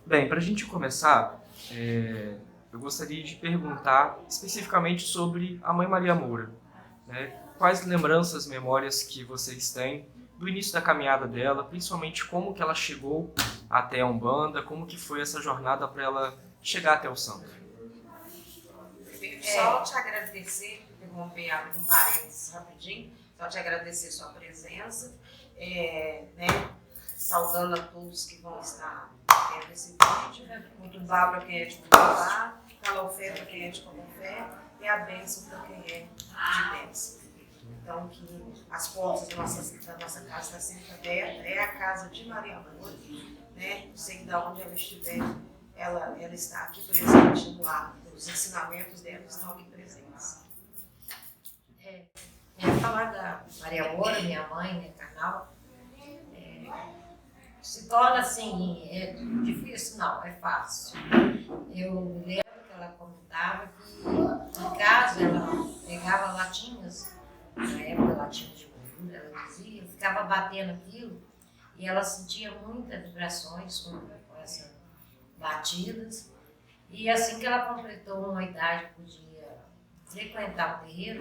Bem, para a gente começar, eu gostaria de perguntar especificamente sobre a Mãe Maria Moura, né? Quais lembranças, memórias que vocês têm do início da caminhada dela, principalmente como que ela chegou até a Umbanda, como que foi essa jornada para ela chegar até o santo? Só te agradecer, interromper, abrir um parênteses rapidinho, só te agradecer sua presença, né, saudando a todos que vão estar vendo esse vídeo, muito bá para quem é de Cuiabá, calofé para quem é de Calofé e a bênção para quem é de bênção. Então, que as portas da nossa casa estão sempre abertas, é a casa de Maria Moura, né? Não sei de onde ela estiver, ela está aqui presente no lar, os ensinamentos dela estão aqui presentes. Falar da Maria Moura, minha mãe, né, carnal, se torna assim, difícil, não, é fácil. Eu lembro que ela comentava que em casa ela pegava latinhas, na época latinhas de gordura, ela dizia, ficava batendo aquilo e ela sentia muitas vibrações com essas batidas. E assim que ela completou uma idade, podia frequentar o terreiro,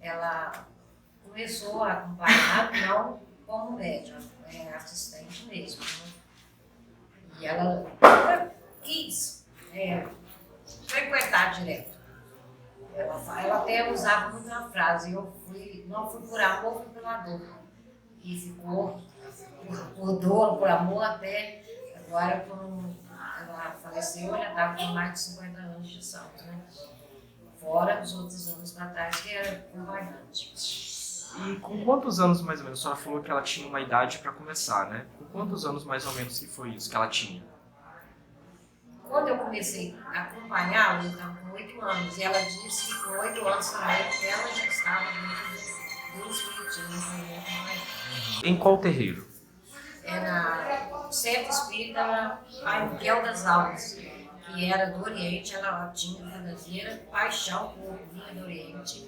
ela começou a acompanhar, não como médium, assistente mesmo. Né? E ela quis frequentar direto. Ela até usava muito uma frase, não fui por amor, fui pela dor. E ficou por dor, por amor, até agora, quando ela faleceu, já estava com mais de 50 anos de santo, né? Fora os outros anos para trás, que era acompanhante. E com quantos anos mais ou menos? A senhora falou que ela tinha uma idade para começar, né? Com quantos anos mais ou menos que foi isso que ela tinha? Quando eu comecei a acompanhá-la, eu estava com 8 anos, e ela disse que com 8 anos também ela já estava dentro do espiritismo, né? Em qual terreiro? Era Centro Espírita Pai Miguel das Almas, que era do Oriente. Ela tinha verdadeira paixão por vinha do Oriente,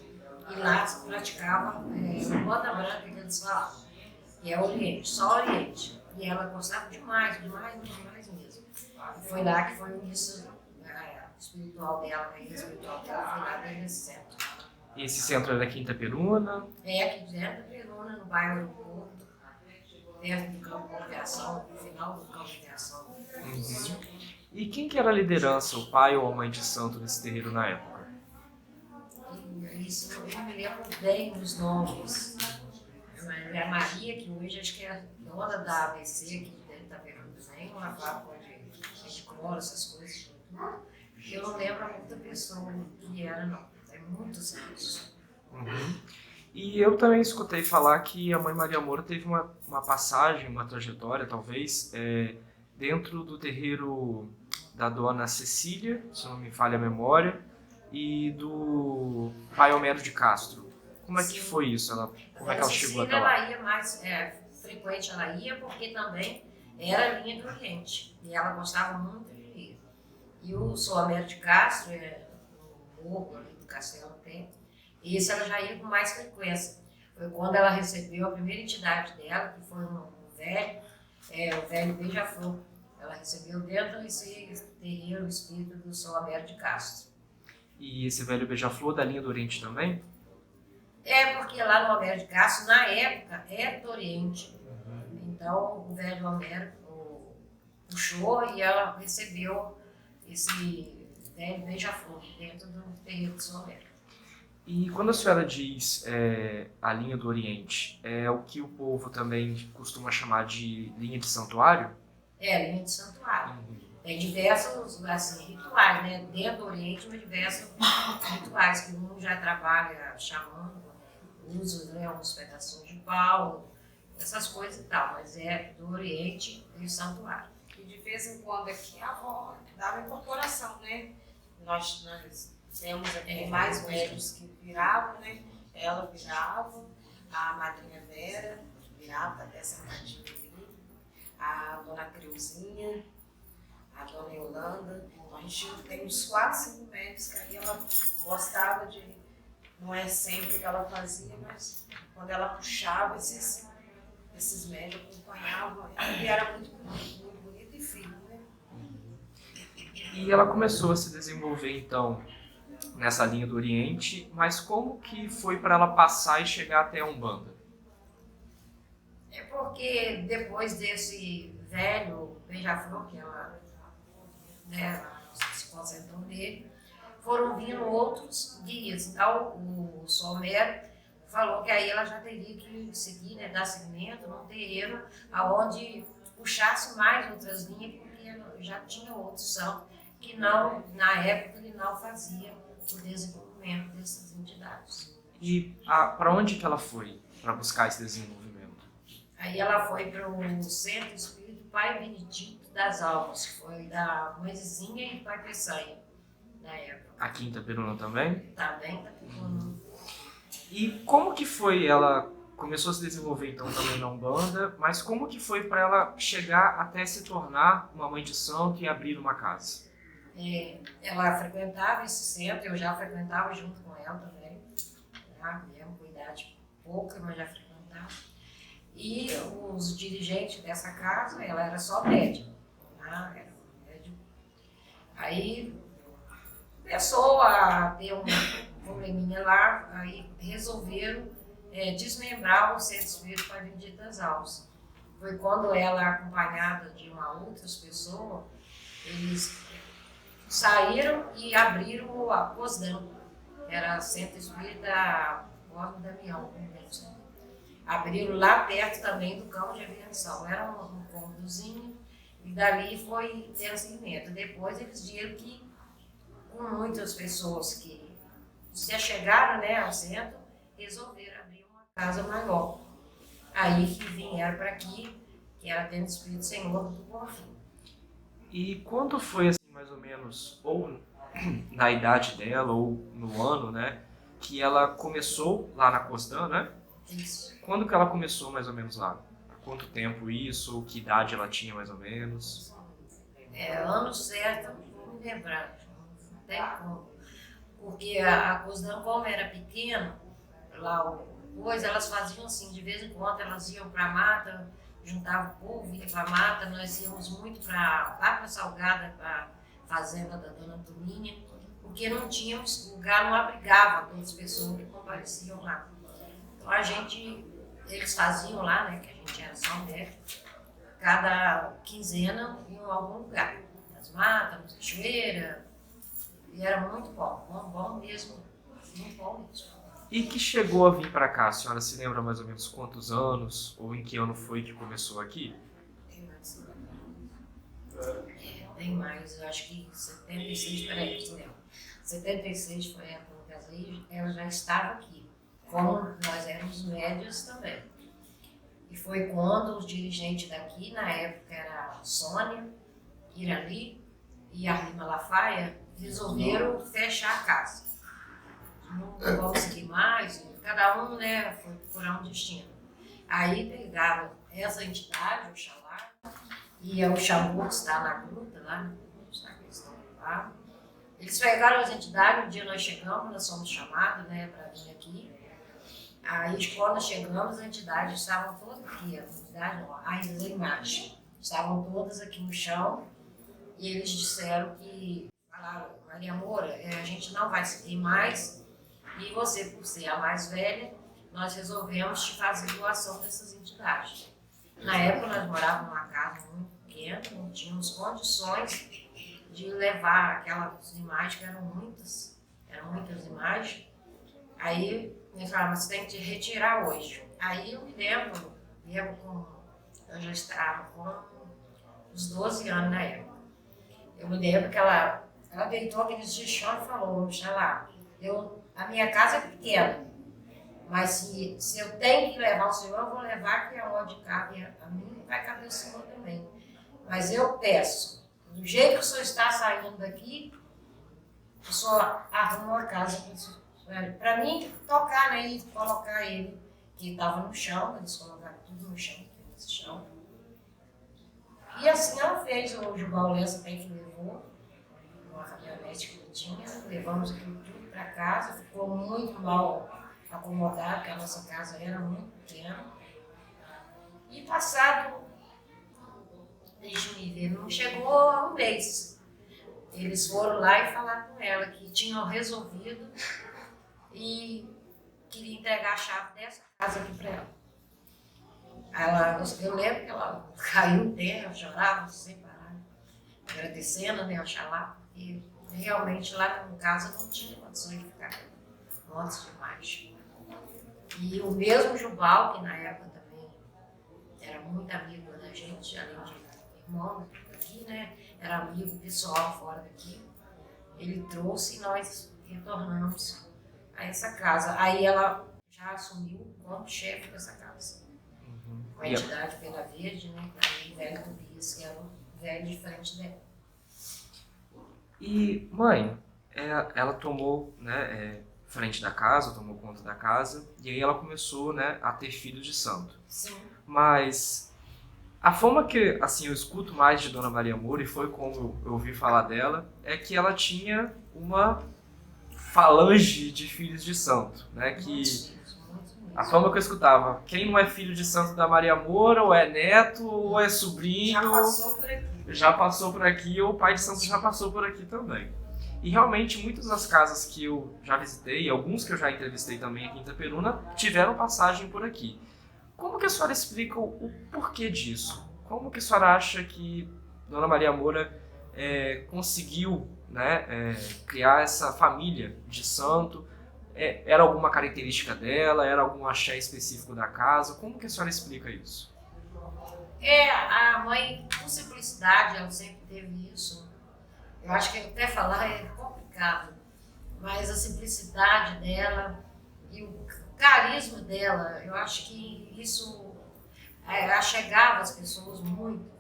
e lá se praticava Umbanda Branca, que eles falavam, e é Oriente, só Oriente. E ela gostava demais, demais, demais mesmo. E foi lá que foi o início espiritual dela, a espiritual dela foi lá dentro desse centro. E esse centro é da Quinta Peruna? É aqui dentro da Peruna, no bairro Aeroporto, perto do campo de aviação, no final do campo de aviação. Uhum. E quem que era a liderança, o pai ou a mãe de santo nesse terreiro na época? Isso, eu não me lembro bem dos nomes. É a Maria, que hoje acho que é dona da ABC, que dentro da Peruna também, uma fábrica de cloro, essas coisas. Eu não lembro muita pessoa que era, não. É muitos anos. Uhum. E eu também escutei falar que a Mãe Maria Moura teve uma passagem, uma trajetória, talvez, dentro do terreiro da Dona Cecília, se não me falha a memória, e do Pai Homero de Castro. Como é que foi isso? Como é que ela chegou até lá? Ela ia mais frequente, ela ia porque também era linha do Oriente. E ela gostava muito de ir. E o São Homero de Castro, no morro ali do Castelo tem, esse ela já ia com mais frequência. Foi quando ela recebeu a primeira entidade dela, que foi um velho, o velho Beija-Flor. Ela recebeu dentro desse terreiro espírita do São Homero de Castro. E esse velho Beija-Flor da linha do Oriente também? Porque lá no Homero de Castro, na época, era do Oriente. Então o velho Homero puxou e ela recebeu esse velho Beija-Flor dentro do terreiro do São Homero. E quando a senhora diz a linha do Oriente, é o que o povo também costuma chamar de linha de santuário? Linha de santuário. Tem diversos rituais, né? Dentro do Oriente, mas diversos rituais, que um já trabalha chamando, usa uns pedacinhos de pau, essas coisas e tal, mas é do Oriente e santuário. E de vez em quando aqui a avó dava incorporação, né? Nós temos aqui mais velhos que viravam, né? Ela virava, a madrinha Vera virava, até sentadinha ali, a dona Creuzinha, a dona Yolanda. Então a gente tem uns 4, 5 médicos que aí ela gostava de, não é sempre que ela fazia, mas quando ela puxava, esses médicos acompanhavam ela, e era muito bonito e firme, né? E ela começou a se desenvolver, então, nessa linha do Oriente, mas como que foi para ela passar e chegar até a Umbanda? É porque depois desse velho beija-flor que ela, né, ela se concentrou nele, foram vindo outros guias. Então, o Somero falou que aí ela já teria que seguir, né, dar seguimento num terreiro aonde puxasse mais outras linhas, porque ela já tinha outros santos que não, na época, ele não fazia o desenvolvimento dessas entidades. E para onde que ela foi para buscar esse desenvolvimento? Aí ela foi para o Centro Espírito Pai Benedito das Almas, que foi da Mãezinha e Pai Peçanha, na época. Aqui em Itaperuna também? Também tá pegando. E como que foi? Ela começou a se desenvolver então também na Umbanda, mas como que foi para ela chegar até se tornar uma mãe de santo e abrir uma casa? Ela frequentava esse centro, eu já frequentava junto com ela também, né? Mesmo com idade pouca, mas já frequentava. E os dirigentes dessa casa, ela era só médium, né? Era médium. Aí começou a ter um probleminha lá, aí resolveram desmembrar o Centro Espírito Pai Benedito das Almas. Foi quando ela, acompanhada de uma outras pessoas, eles saíram e abriram a COSDAM, que era Centro Espírita Cosme Damião. Abriram lá perto também do campo de aviação. Era um cômodozinho e dali foi ter seguimento. Depois eles viram que com muitas pessoas que se chegaram, né, ao centro, resolveram abrir uma casa maior. Aí que vieram para aqui, que era dentro do Espírito Senhor do Bonfim. E quando foi assim, mais ou menos, ou na idade dela, ou no ano, né, que ela começou lá na Cosdan, né? Isso. Quando que ela começou mais ou menos lá? Há quanto tempo isso? Que idade ela tinha mais ou menos? Ano certo, não me lembrar, não tem como. Porque a Cosdan, como era pequena, lá depois elas faziam assim, de vez em quando elas iam para a mata, juntavam o povo, ia para a mata, nós íamos muito lá para Salgada, para a fazenda da Dona Toninha, porque não tínhamos lugar, não abrigava todas as pessoas que compareciam lá. Então eles faziam lá, né, que a gente era só mulher, cada quinzena iam a algum lugar, nas matas, nas cachoeiras, e era muito bom, bom mesmo, muito bom mesmo. E que chegou a vir para cá, a senhora se lembra mais ou menos quantos anos, ou em que ano foi que começou aqui? Tem mais, eu acho que 76, peraí, você lembra? 76 foi a época que eu casei, ela já estava aqui, como nós éramos médios também. E foi quando os dirigentes daqui, na época era Sônia, Irali e a Rima Lafaia, resolveram fechar a casa. Não vão seguir mais, cada um, né, foi procurar um destino. Aí pegaram essa entidade, o Xalá, e o Xambu que está na gruta, lá, lá. Eles pegaram as entidades, um dia nós chegamos, nós somos chamados, né, para vir aqui. Aí quando chegamos, as entidades estavam todas aqui, a entidade não, a imagem, estavam todas aqui no chão, e eles disseram que, falaram, Maria Moura, a gente não vai seguir mais, e você, por ser a mais velha, nós resolvemos te fazer doação dessas entidades. Na época nós morávamos numa casa muito pequena, não tínhamos condições de levar aquelas imagens, que eram muitas imagens. Aí me falaram, você tem que retirar hoje. Aí eu me lembro eu já estava com uns 12 anos na época. Eu me lembro que ela deitou aqueles de chão e falou, Xalá, a minha casa é pequena, mas se eu tenho que levar o senhor, eu vou levar, que é onde cabe a mim, vai caber o senhor também. Mas eu peço, do jeito que o senhor está saindo daqui, o senhor arruma uma casa para mim tocar, né, e colocar ele, que estava no chão, eles colocaram tudo no chão, nesse chão. E assim ela fez, o Gilbal Lessa até que levou, uma caminhonete que eu tinha, levamos aquilo tudo para casa, ficou muito mal acomodado, porque a nossa casa era muito pequena. E passado, deixa eu me ver, não chegou a um mês. eles foram lá e falaram com ela que tinham resolvido e queria entregar a chave dessa casa aqui para ela. Eu lembro que ela caiu em terra, chorava sem parar, agradecendo, né, Oxalá, porque realmente lá em casa não tinha condições de ficar antes demais. E o mesmo Jubal, que na época também era muito amigo da gente, além de irmão aqui, né, era amigo pessoal fora daqui, ele trouxe e nós retornamos a essa casa. Aí ela já assumiu como chefe dessa casa. Com a entidade Pela Verde, né? Aí o velho Tobias, que era o velho de frente dela. E, mãe, ela tomou, né, frente da casa, tomou conta da casa, e aí ela começou, né, a ter filhos de santo. Sim. Mas a forma que, assim, eu escuto mais de Dona Maria Moura, e foi como eu ouvi falar dela, é que ela tinha uma falange de filhos de santo, né? Que a forma que eu escutava, quem não é filho de santo da Maria Moura, ou é neto, ou é sobrinho, Já passou por aqui. já passou por aqui, ou o pai de santo já passou por aqui também. E realmente, muitas das casas que eu já visitei, e alguns que eu já entrevistei também aqui em Itaperuna, tiveram passagem por aqui. Como que a senhora explica o porquê disso? Como que a senhora acha que Dona Maria Moura conseguiu, né, criar essa família de santo? Era alguma característica dela? Era algum axé específico da casa? Como que a senhora explica isso? A mãe, com simplicidade, ela sempre teve isso. Eu acho que até falar é complicado, mas a simplicidade dela e o carisma dela, eu acho que isso achegava as pessoas muito.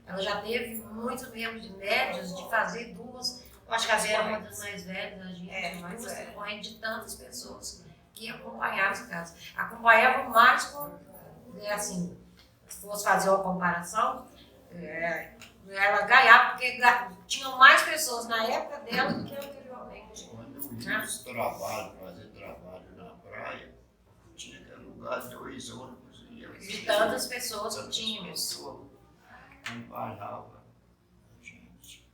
Ela já teve muito mesmo de médios de fazer duas. Eu acho que a Vera é uma das mais velhas da gente, mas depois de tantas pessoas que acompanhavam essa casa. Acompanhavam mais com, assim, se fosse fazer uma comparação, ela ganhava, porque tinham mais pessoas na época dela do que anteriormente. Quando eu ia fazer trabalho na praia, tinha que alugar 2 ônibus. De tantas pessoas que tínhamos. Comparava, gente.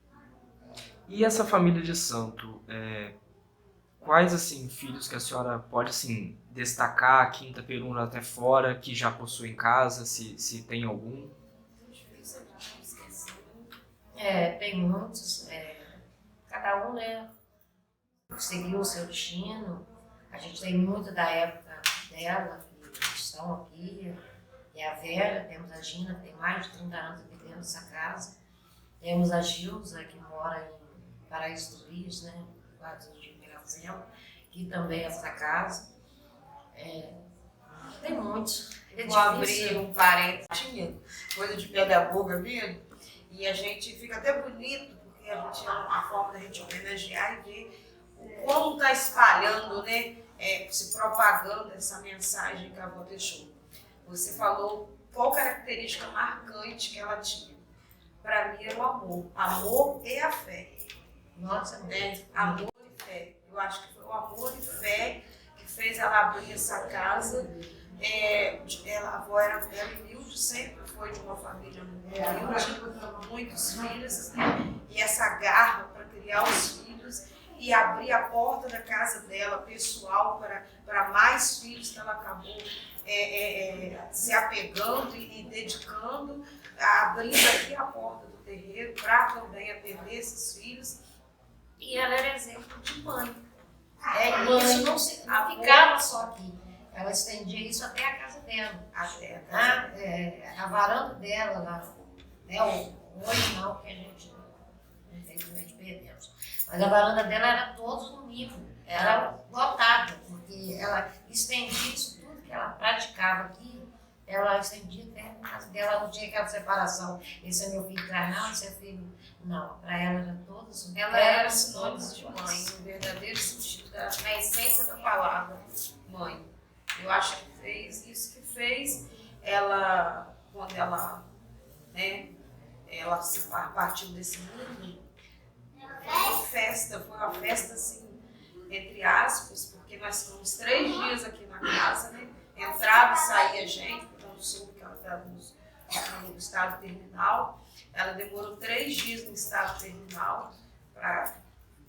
E essa família de santo, quais assim filhos que a senhora pode assim destacar aqui em Itaperuna até fora, que já possui em casa, se tem algum? Tem muitos, cada um, né, seguiu o seu destino. A gente tem muito da época dela que estão aqui, e a Vera, temos a Gina, que tem mais de 30 anos aqui dentro dessa casa. Temos a Gilza, que mora em Paraíso do Rios, né, quase de Miracema, que também é essa casa. Tem muitos. Vou abrir um parênteses, coisa de pedagoga mesmo, e a gente fica até bonito, porque a gente é uma forma da gente homenagear e ver o como está espalhando, né, se propagando essa mensagem que a avó deixou. Você falou qual característica marcante que ela tinha. Para mim era o amor. Amor e a fé. Nossa, Amor e fé. Eu acho que foi o amor e fé que fez ela abrir essa casa. A avó era humilde, sempre foi de uma família humilde, muitos filhos, e essa garra para criar os filhos e abrir a porta da casa dela, pessoal, para mais filhos que ela acabou se apegando e dedicando, abrindo aqui a porta do terreiro para também atender esses filhos. E ela era exemplo de mãe. Isso não ficava só aqui. Ela estendia isso até a casa dela. A varanda dela lá, né? Hoje não, porque a gente infelizmente perdemos. Mas a varanda dela era todo domingo, era lotada, porque ela estendia isso tudo que ela praticava aqui, ela estendia até a casa dela, não tinha aquela separação. Esse é meu filho carnal, esse é filho. Não, para ela era todos. Ela era sinônimo de mãe, no verdadeiro sentido, na essência da palavra, mãe. Eu acho que fez isso que fez ela, quando ela, né, ela se partiu desse mundo, foi uma festa assim, entre aspas, porque nós ficamos 3 dias aqui na casa, né? Entrava e saía gente, porque eu soube que ela estava no estado terminal. Ela demorou 3 dias no estado terminal para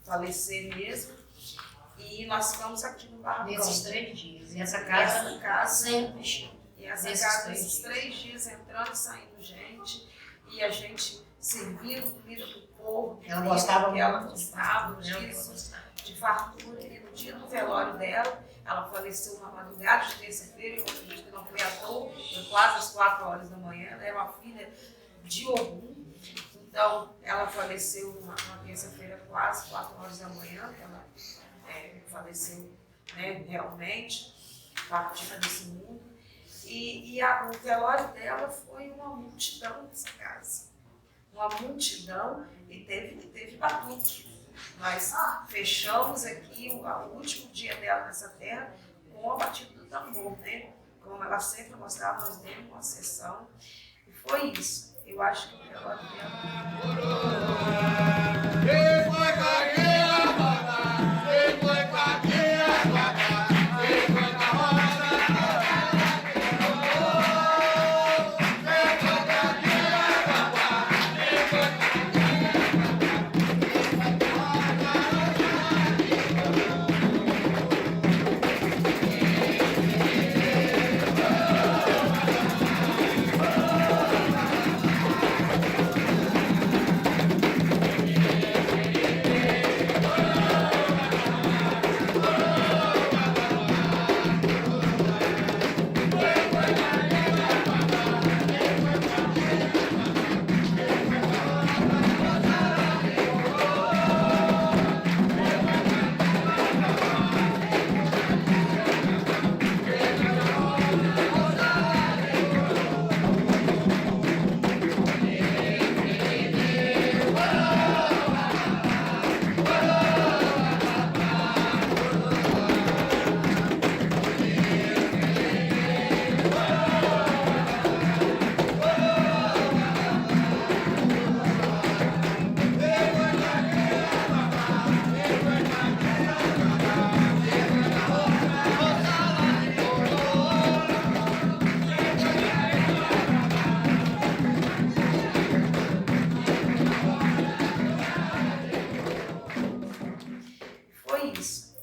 falecer mesmo. E nós ficamos aqui no barracão. Nesses 3 dias. E essa casa sempre cheia. E essa casa, nesses 3 dias, entrando e saindo gente. E a gente servindo comida para o povo. Ela gostava porque ela muito. gostava disso, de fartura. E no dia do velório dela, ela faleceu na madrugada de terça-feira, eu acredito que não foi à toa, foi quase às 4 horas da manhã. Ela era uma filha de Ogum. Então, ela faleceu numa terça-feira, quase 4 horas da manhã. Ela faleceu, né, realmente, partiu desse mundo. E o velório dela foi uma multidão nessa casa. Uma multidão, e teve batuque. Nós fechamos aqui o último dia dela nessa terra com a batida do tambor, né? Como ela sempre mostrava, nós demos uma sessão. E foi isso. Eu acho que o velório dela...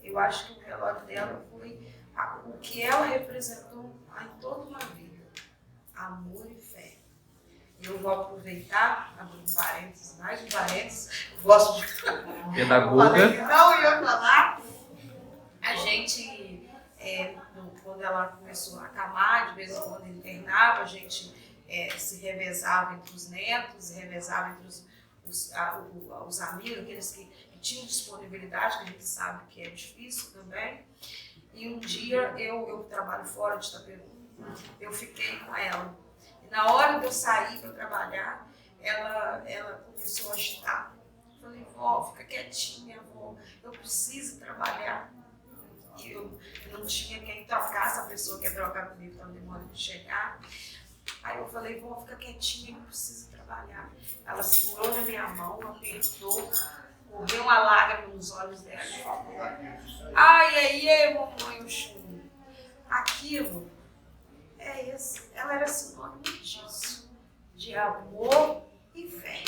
Eu acho que o velório dela foi o que ela representou em toda uma vida: amor e fé. Eu vou aproveitar, abrir um parênteses, mais um parênteses, eu gosto de Pedagoga. Não ia falar. A gente, quando ela começou a acamar, de vez em quando internava, a gente se revezava entre os netos, se revezava entre os amigos, aqueles que tinham disponibilidade, que a gente sabe que é difícil também. E um dia, eu trabalho fora de Itaperu, eu fiquei com ela. E na hora de eu sair para trabalhar, ela começou a agitar. Eu falei: vó, fica quietinha, vó, eu preciso trabalhar. E eu não tinha quem trocasse, a pessoa que ia trocar comigo estava demorando de chegar. Aí eu falei: vó, fica quietinha, eu preciso trabalhar. Ela segurou na minha mão, apertou, correu uma lágrima nos olhos dela e falou: ai, aí, mamãe, eu choro. Aquilo, ela era sinônimo disso, de amor e fé.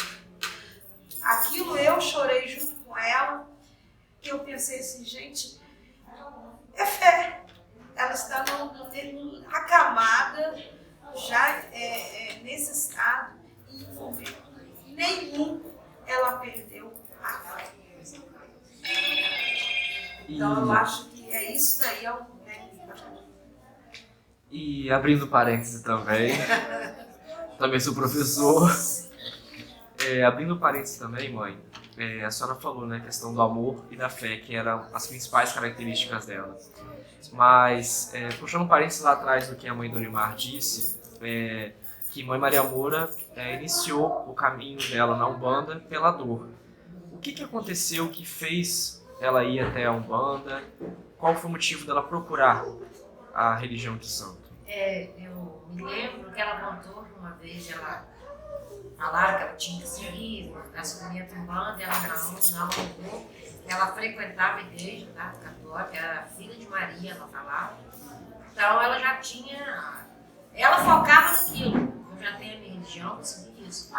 Aquilo eu chorei junto com ela, que eu pensei assim: gente, é fé. Ela está acamada, já nesse estado, e em momento nenhum ela perdeu a fé. Então eu acho que isso daí E abrindo parênteses também, também sou professor. Abrindo parênteses também, mãe, a senhora falou, né, a questão do amor e da fé, que eram as principais características dela. Mas, puxando parênteses lá atrás do que a mãe Dorimar disse, que mãe Maria Moura iniciou o caminho dela na Umbanda pela dor. O que aconteceu que fez ela ir até a Umbanda? Qual foi o motivo dela procurar a religião de santo? Eu me lembro que ela contou que uma vez ela falaram que ela tinha que seguir a segmento Umbanda, ela não vou. Ela frequentava a igreja, tá, católica, era filha de Maria, ela falava. Então ela já tinha, ela focava naquilo. Eu já tenho a minha religião, eu segui isso.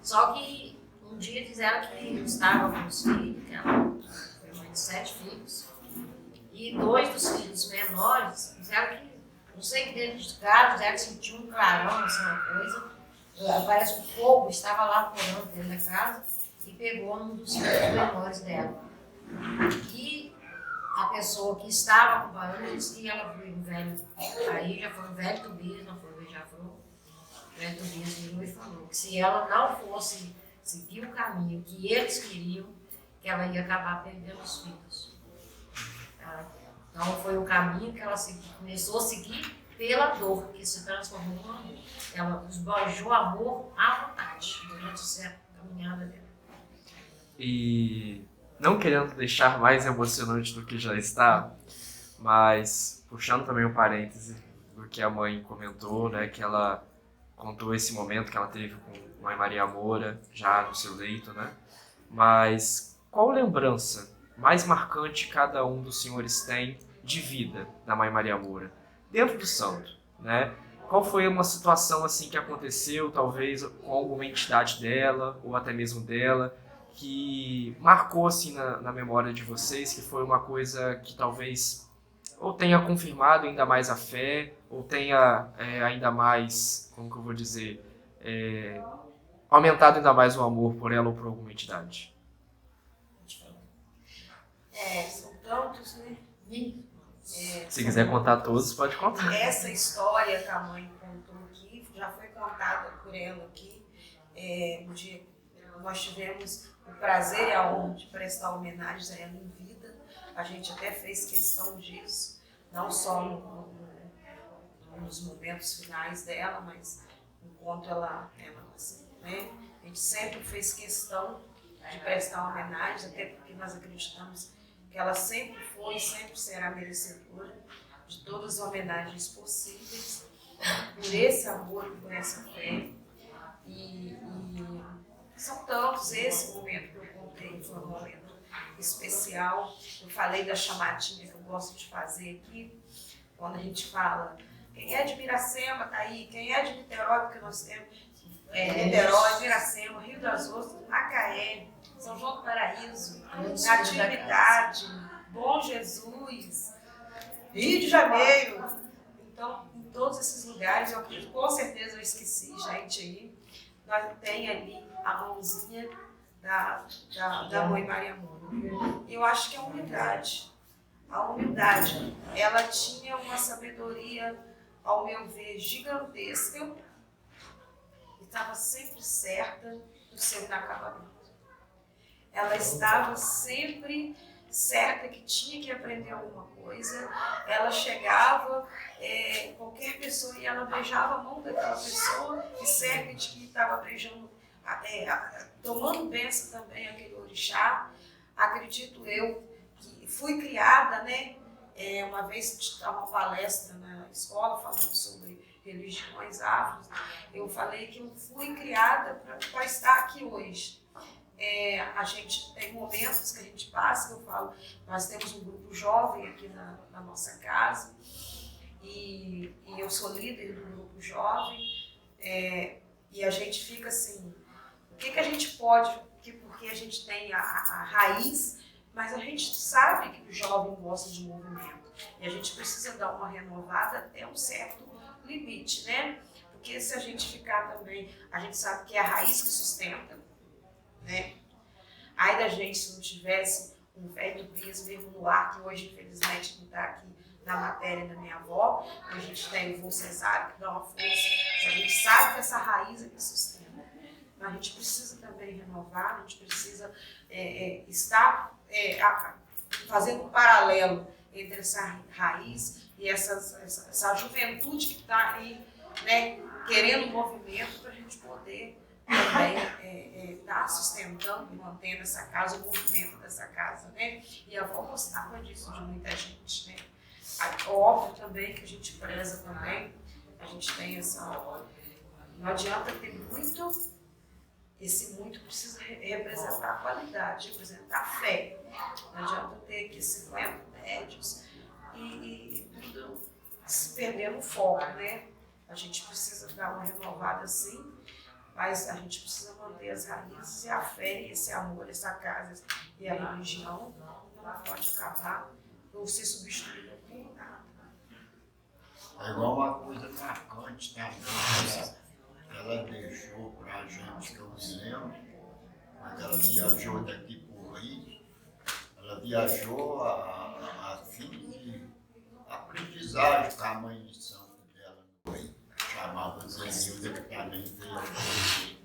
Só que um dia diz ela que estava com os filhos, que ela foi mãe de 7 filhos, e 2 dos filhos menores disseram que, não sei que dentro de casa, disseram que sentiu um clarão, não sei uma coisa, parece que o fogo estava lá correndo dentro da casa e pegou um dos filhos menores dela. E a pessoa que estava acompanhando disse que ela foi um velho, aí já foi um velho Tobias, não foi o beija-flor, o velho Tobias virou e falou que se ela não fosse seguir o caminho que eles queriam, que ela ia acabar perdendo os filhos. Então foi o caminho que ela começou a seguir pela dor, que se transformou no amor. Ela esbanjou amor à vontade durante essa caminhada dela. E não querendo deixar mais emocionante do que já está, mas puxando também um parêntese do que a mãe comentou, né, que ela contou esse momento que ela teve com a Mãe Maria Moura, já no seu leito, né? Mas qual lembrança mais marcante cada um dos senhores tem de vida da Mãe Maria Moura, dentro do santo, né? Qual foi uma situação assim que aconteceu, talvez com alguma entidade dela, ou até mesmo dela, que marcou assim na memória de vocês, que foi uma coisa que talvez ou tenha confirmado ainda mais a fé, ou tenha ainda mais, como que eu vou dizer, aumentado ainda mais o amor por ela ou por alguma entidade? São tantos, né? Se quiser contar todos, pode contar. Essa história que a mãe contou aqui, já foi contada por ela aqui, no dia que nós tivemos o prazer e a honra de prestar homenagens a ela em vida. A gente até fez questão disso, não só nos momentos finais dela, mas enquanto ela assim, né? A gente sempre fez questão de prestar homenagens, até porque nós acreditamos que ela sempre foi e sempre será merecedora de todas as homenagens possíveis, por esse amor e por essa fé. E são tantos, esse momento que eu contei foi um momento especial. Eu falei da chamadinha que eu gosto de fazer aqui, quando a gente fala, quem é de Miracema está aí, quem é de Niterói, porque nós temos Niterói, Miracema, Rio das Ostras, Macaé, São João do Paraíso, Natividade, Bom Jesus, Rio de Janeiro. Então, em todos esses lugares, eu acredito, com certeza eu esqueci gente aí, nós tem ali a mãozinha da Mãe Maria Moura. Eu acho que a humildade, ela tinha uma sabedoria, ao meu ver, gigantesca, e estava sempre certa do seu inacabamento. Ela estava sempre certa que tinha que aprender alguma coisa. Ela chegava, qualquer pessoa, e ela beijava a mão daquela pessoa, e certa de que estava beijando, tomando bênção também aquele orixá. Acredito eu que fui criada, né? Uma vez estava uma palestra na escola falando sobre religiões afros, eu falei que eu fui criada para estar aqui hoje. A gente tem momentos que a gente passa, que eu falo, nós temos um grupo jovem aqui na nossa casa, e eu sou líder do grupo jovem, e a gente fica assim, o que a gente pode, porque a gente tem a raiz, mas a gente sabe que o jovem gosta de movimento, e a gente precisa dar uma renovada até um certo limite, né? Porque se a gente ficar também, a gente sabe que é a raiz que sustenta, né? Aí da gente, se não tivesse um velho Tobias mesmo no ar, que hoje infelizmente não está aqui na matéria da minha avó, a gente tem o vô Cesário que dá uma força, a gente sabe que essa raiz é que sustenta. Mas a gente precisa também renovar, a gente precisa estar fazendo um paralelo entre essa raiz e essa juventude que está aí, né, querendo movimento para a gente poder também estar sustentando, mantendo essa casa, o movimento dessa casa, né? E a avó gostava disso de muita gente, né? Óbvio também que a gente preza também, a gente tem essa... Não adianta ter muito, esse muito precisa representar a qualidade, representar a fé. Não adianta ter aqui 50 médios e tudo se perdendo o foco, né? A gente precisa dar uma renovada assim, mas a gente precisa manter as raízes e a fé, esse amor, essa casa e a religião não pode acabar ou ser substituída por nada. É igual uma coisa marcante também. Ela deixou pra gente, que eu me lembro, quando ela viajou daqui por Rio, ela viajou a fim de aprendizagem com a mãe de santo dela no Rio. Chamava Zenilda, que também veio aprender.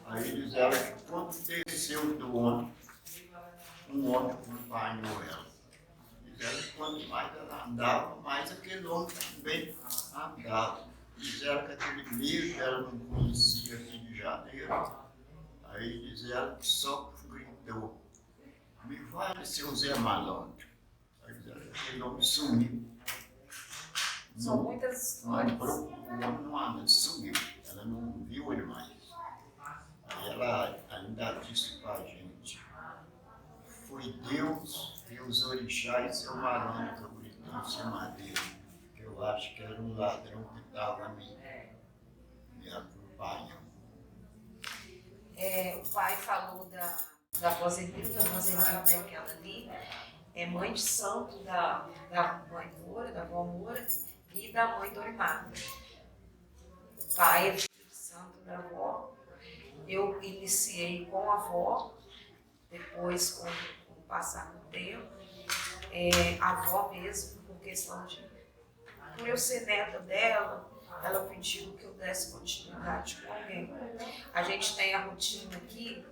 Aí eles eram que quando desceu do ônibus, um ônibus acompanhou ela. Disseram que quanto mais ela andava, mais aquele ônibus também andava. Disseram que aquele meio que ela não conhecia aqui de Janeiro. Aí disseram que só gritou: "Me vale, seu Zé Malandro." Aí disseram que aquele homem sumiu. São muitas histórias. O homem não anda, sumiu. Ela não viu ele mais. Aí ela ainda disse para a gente: "Foi Deus e os orixás e seu malandro que eu gritei em cima dele, que eu acho que era um ladrão que estava me acompanhando." O pai falou da avó Zenilda. A avó Zenilda é aquela ali, é mãe de santo da mãe Moura, da avó Moura e da mãe Dorimar. O pai é filho de santo da avó. Eu iniciei com a avó, depois com o passar do tempo, a avó mesmo, por questão de, por eu ser neta dela, ela pediu que eu desse continuidade com alguém. A gente tem a rotina aqui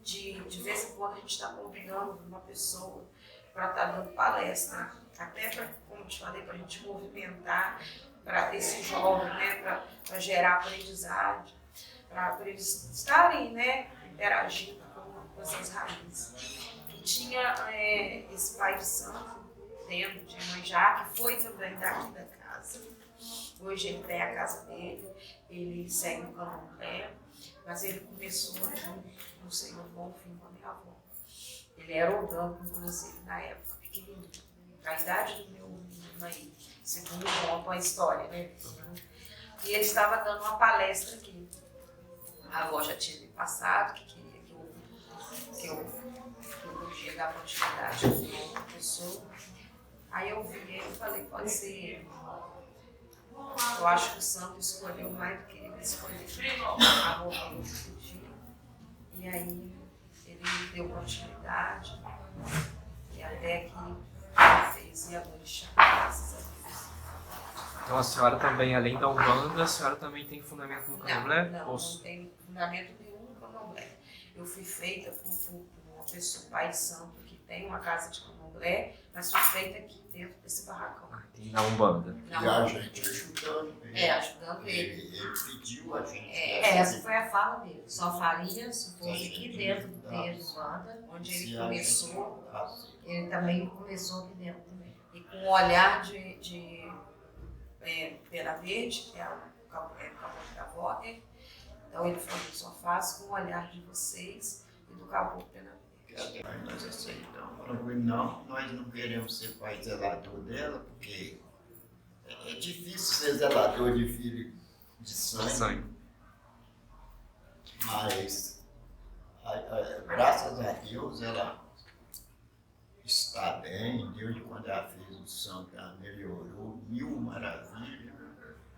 de vez em quando a gente está convidando uma pessoa para estar dando palestra, até para, como eu te falei, para a gente movimentar para esse jovem, né, para gerar aprendizagem, para eles estarem, né, interagindo com essas raízes. E tinha esse pai de santo dentro de Iemanjá, que foi também daqui da casa. Hoje ele tem a casa dele, ele segue no candomblé, mas ele começou no Senhor Bonfim com a minha avó. Ele era orgânico, inclusive, na época, pequenininho. A idade do meu menino aí, segundo conta a história, né? E ele estava dando uma palestra aqui. A avó já tinha me passado, que queria que eu podia dar continuidade com outra pessoa. Aí eu vi ele e falei: "Pode ser ele." Eu acho que o santo escolheu mais do que ele escolheu. A avó falou que podia. E aí ele deu continuidade. E até que ele fez e agora graças a Deus. Então a senhora também, além da Umbanda, a senhora também tem fundamento no candomblé? Não tem fundamento nenhum no candomblé. Eu fui feita por uma pessoa, pai de santo, que tem uma casa de candomblé, mas fui feita aqui dentro desse barracão. Tem na Umbanda. E a gente ajudando ele. Ajudando ele. Ele pediu a gente. Essa foi a fala dele. Só faria se fosse aqui dentro dele, Umbanda, Onde ele começou, ele também começou aqui dentro também. e com um olhar de Pena Verde, que é o caboclo da avó, né? Então ele falou: "Só faço com o olhar de vocês e do caboclo Pena Verde." Aí nós aceitamos. Falamos: "Não, nós não queremos ser pai zelador dela, porque é difícil ser zelador de filho de sangue. Mas, graças a Deus, ela está bem. Desde quando ela fez o santo, ela melhorou, mil maravilhas.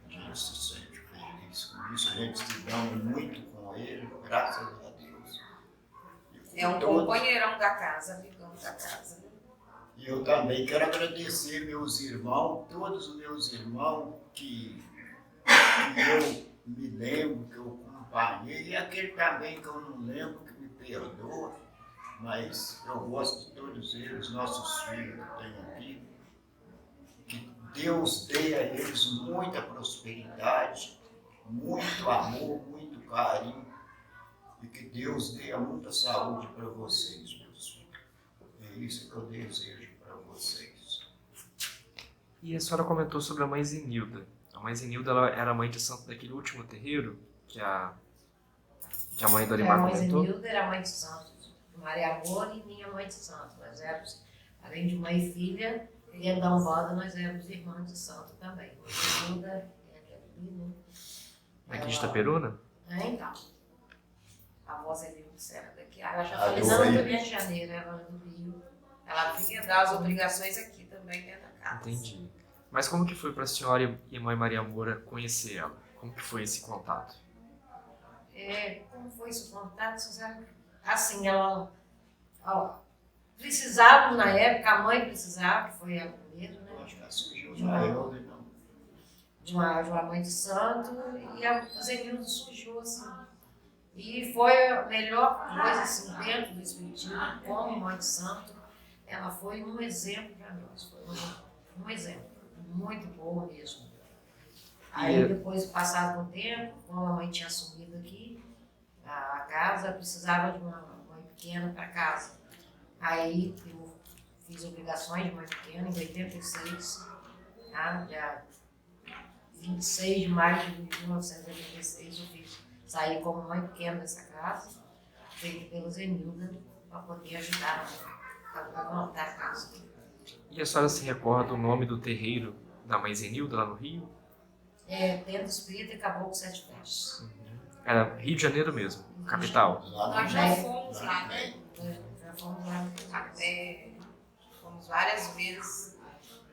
A gente se sente feliz com isso. A gente se dá muito com ele, graças a Deus. É um companheirão da casa, amigão da casa. E eu também quero agradecer meus irmãos, todos os meus irmãos que eu me lembro, que eu acompanhei, e aquele também que eu não lembro, que me perdoa, mas eu gosto de todos eles, nossos filhos que tenho aqui. Que Deus dê a eles muita prosperidade, muito amor, muito carinho, e que Deus dê muita saúde para vocês, meus filhos. É isso que eu desejo para vocês. E a senhora comentou sobre a mãe Zenilda. A mãe Zenilda, ela era mãe de santo daquele último terreiro que a mãe Dorimar comentou? A mãe Zenilda era mãe de santo. Maria Amor e minha mãe de santo. Nós éramos, além de mãe e filha, dentro da Umbanda, nós éramos irmãs de santo também. A Zenilda é aqui, né? Aqui de Itaperuna? Então, A avó Zenilda era daqui. ela já Ah, faleceu do no Rio. Rio de Janeiro, ela é do Rio. Ela vinha dar as obrigações aqui também dentro da casa. Entendi. Mas como que foi para a senhora e a mãe Maria Moura conhecer ela? Como que foi esse contato? Como foi esse contato? Assim, ela precisava na época, a mãe precisava, que foi ela primeiro, né? Eu acho que ela surgiu na Elda, não. De uma mãe de santo, e a Zenilda surgiu assim. E foi a melhor coisa assim, dentro do Espiritismo, como mãe de santo, ela foi um exemplo para nós, foi um exemplo, muito boa mesmo. Aí depois, passado um tempo, como a mãe tinha assumido aqui, a casa precisava de uma mãe pequena para casa. Aí eu fiz obrigações de mãe pequena em 86, tá? Dia 26 de maio de 1986 eu saí como mãe pequena dessa casa, feita pela Zenilda, para poder ajudar a montar a casa. E a senhora se recorda o nome do terreiro da mãe Zenilda lá no Rio? Templo Espírita e Caboclo Sete Pés. Era Rio de Janeiro mesmo, capital. Nós já fomos lá, né? Já fomos lá. Fomos várias vezes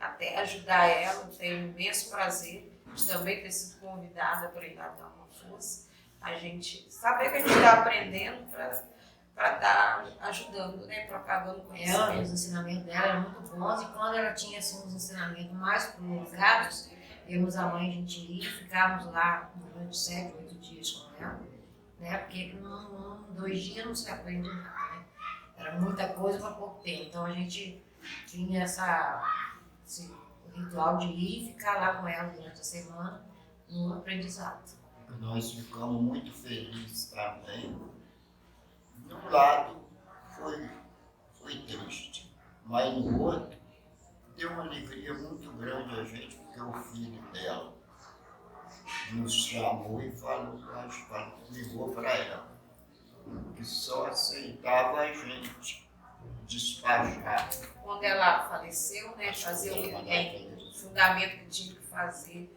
até ajudar ela. Tenho imenso prazer de também ter sido convidada para ir lá dar uma força. A gente saber que a gente está aprendendo para estar ajudando, né? Propagando Os conhecimento. ensinamentos dela eram muito bons, e quando ela tinha assim, uns ensinamentos mais prolongados, eu e a mãe, a gente ia e ficávamos lá durante 7, 8 dias com ela, né? Porque em 2 dias não se aprende nada, né? Era muita coisa para pouco tempo. Então a gente tinha esse ritual de ir e ficar lá com ela durante a semana no aprendizado. Nós ficamos muito felizes também. De um lado foi triste, mas no outro deu uma alegria muito grande a gente, porque o filho dela nos chamou e ligou para ela, que só aceitava a gente despachar. Quando ela faleceu, né? Fazer o fundamento que tinha que fazer.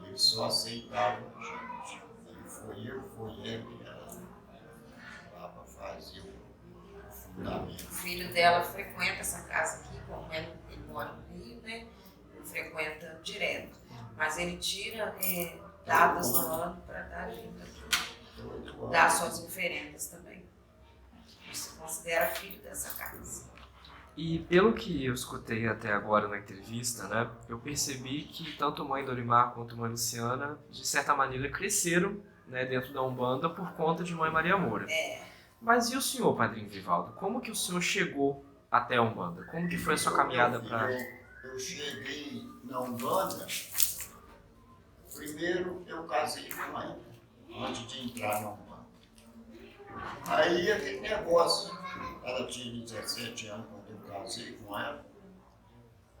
Ele só aceitava a gente. Aí foi ele, ela lá para fazer o fundamento. O filho dela frequenta essa casa aqui, como ele mora no Rio, né? Ele frequenta direto. Mas ele tira datas do ano para dar vindo aqui. Dá suas oferendas também. Ele se considera filho dessa casa. E pelo que eu escutei até agora na entrevista, né, eu percebi que tanto mãe Dorimar quanto mãe Luciana, de certa maneira, cresceram, né, dentro da Umbanda por conta de mãe Maria Moura. Mas e o senhor, Padrinho Vivaldo? Como que o senhor chegou até a Umbanda? Como que foi a sua caminhada para... Eu cheguei na Umbanda, primeiro eu casei com ela, antes de entrar na Umbanda. Aí aquele negócio, ela tinha 17 anos quando eu casei com ela,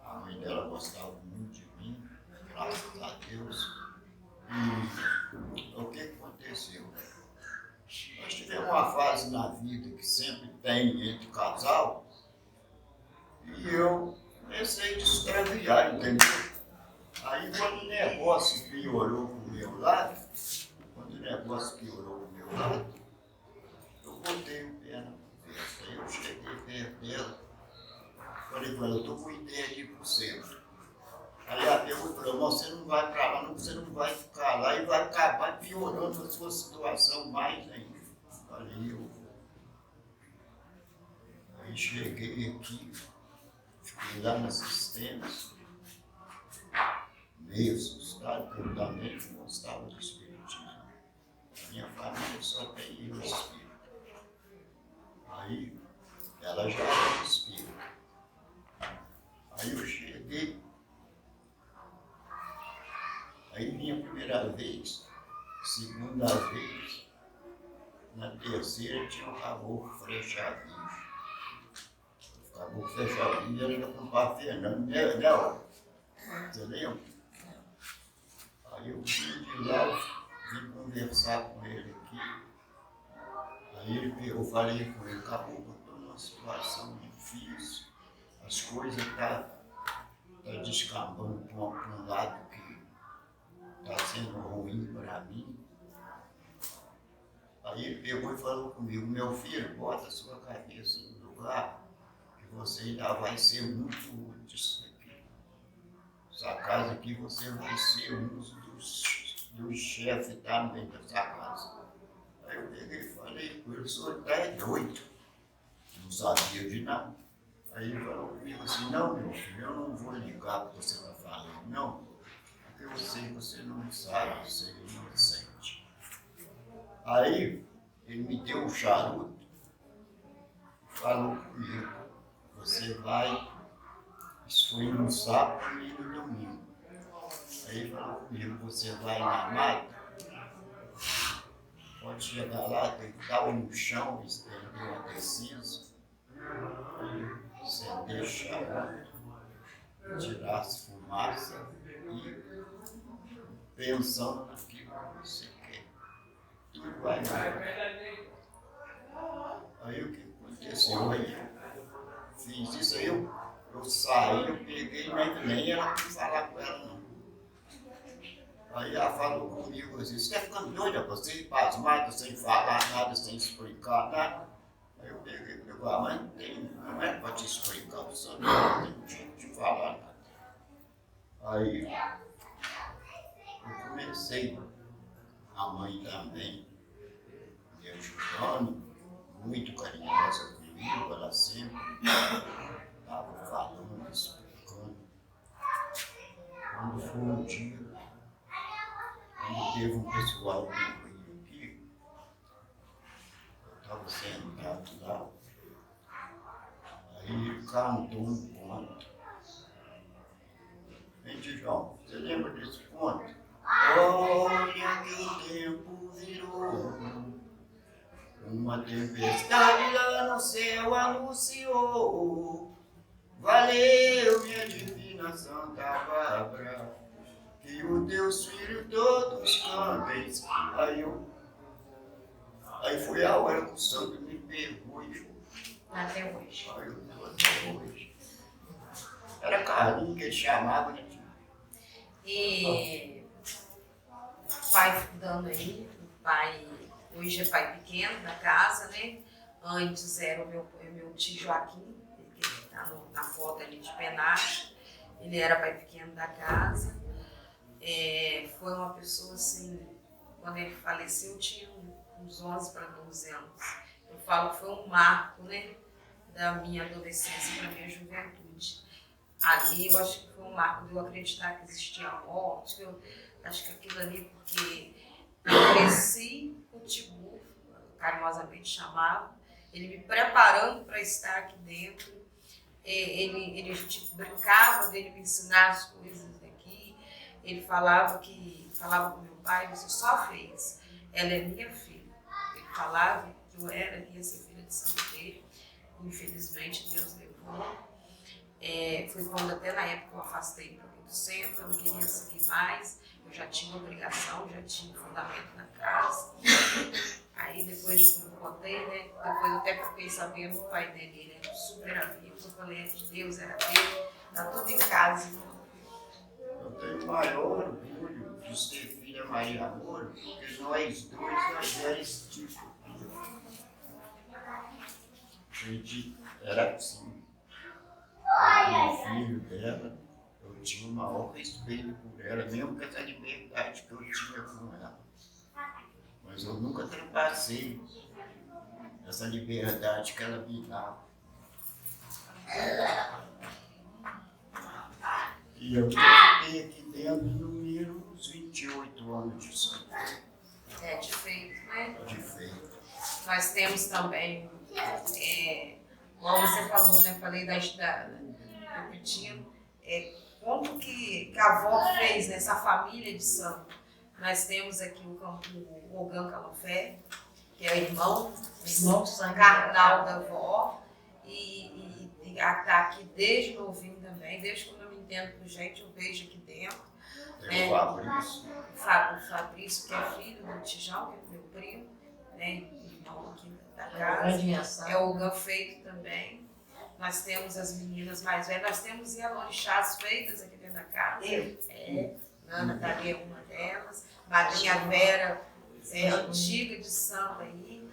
a mãe dela gostava muito de mim, graças a Deus. E o que aconteceu? Nós tivemos uma fase na vida que sempre tem entre casal, e eu comecei a extraviar, entendeu? Aí quando o negócio piorou pro meu lado, eu botei o pé na conversa. Aí eu cheguei perto dela, falei com ela, eu estou com ideia de ir pro centro. Aí a pergunta falou, não, você não vai para lá, não, você não vai ficar lá e vai acabar piorando a sua situação mais ainda. Falei, eu vou. Aí cheguei aqui, fiquei lá na assistência, meio assustado, porque eu também não gostava do espiritismo. A minha família só tem eu espírito. Aí ela já era espírita. Aí eu cheguei. Aí vinha a primeira vez, segunda vez, na terceira tinha o caboclo Frechavinho. O caboclo Frechavinho era com o pai Fernando, né? Você lembra? Aí eu vim de lá, vim conversar com ele aqui. Aí eu falei com ele, caboclo, eu estou numa situação difícil, as coisas estão descambando para um lado que está sendo ruim para mim. Aí ele pegou e falou comigo, meu filho, bota a sua cabeça no lugar, que você ainda vai ser muito útil isso aqui. Essa casa aqui você vai ser um dos chefes também dessa casa. Aí eu peguei e falei, o senhor é doido, não sabia de nada. Aí ele falou comigo assim, não, meu filho, eu não vou ligar para você está falando, não, porque eu sei que você não sabe, você é inocente. Aí ele me deu um charuto e falou comigo, você vai, isso foi no sábado e no domingo. Aí ele falou comigo, você vai na mata, pode chegar lá, deitar no chão, estender uma tecido, acender charuto, tirar as fumaças e pensando naquilo que você quer. Tudo vai bem. Aí o que aconteceu? Aí eu fiz isso, aí eu saí, eu peguei, nem ela quis falar com ela não. Aí ela falou comigo assim, você está ficando doida, você ir para as matas sem falar nada, sem explicar nada. Aí eu peguei e falei, mas não é para te explicar, você não tem jeito de falar nada. Aí eu comecei, a mãe também me ajudando, muito carinhosa comigo, ela sempre estava falando, explicando. Quando foi um dia, quando teve um pessoal que veio aqui, eu estava sentado lá, aí cantou um conto. Gente, João, você lembra desse conto? Olha que o tempo virou, uma tempestade lá no céu anunciou. Valeu, minha divina Santa Bárbara, que os teus filhos todos cantem. Aí foi a hora que o santo me pegou e foi. Até hoje. Aí eu tô até hoje. Era Carlinhos que ele chamava, né? E o pai dando aí, o pai hoje é pai pequeno da casa, né? Antes era o meu tio Joaquim, que está na foto ali de penacho. Ele era pai pequeno da casa. Foi uma pessoa assim, quando ele faleceu, eu tinha uns 11 para 12 anos. Eu falo que foi um marco, né? Da minha adolescência para a minha juventude. Ali eu acho que foi um marco de eu acreditar que existia morte. Eu acho que aquilo ali, porque eu cresci com o Tibu, carinhosamente chamado, ele me preparando para estar aqui dentro. Ele tipo, brincava dele me ensinar as coisas daqui. Ele falava com meu pai, você só fez, ela é minha filha. Ele falava que eu ia ser filha de São Pedro. Infelizmente Deus levou. Foi quando até na época eu afastei um pouquinho do centro, eu não queria seguir mais, eu já tinha obrigação, já tinha fundamento na casa. Aí depois, como eu contei, né, depois eu até fiquei sabendo que o pai dele ele era super amigo, eu falei, de Deus era dele, tá tudo em casa. Eu tenho o maior orgulho de ser filha Maria Moro, porque nós éramos tipo. A gente era assim. O filho dela, eu tinha o maior respeito por ela, mesmo com essa liberdade que eu tinha com ela. Mas eu nunca ultrapassei essa liberdade que ela me dava. E eu fiquei aqui dentro no mínimo uns 28 anos de sangue. De feito, né? De feito. Nós temos também, como você falou, né? Falei repetindo, como que a avó fez nessa família de santo. Nós temos aqui o Ogan Calafé, que é o irmão carnal da avó, e está aqui desde novinho também, desde quando eu me entendo por gente, eu vejo aqui dentro. Tem o Fabrício. O Fabrício, que é filho do Tijão, que é meu primo, né, irmão aqui da casa. É o Ogan feito também. Nós temos as meninas mais velhas, nós temos Ialorixás feitas aqui dentro da casa. Ana Thalia é uma delas, Madrinha Vera antiga de samba aí.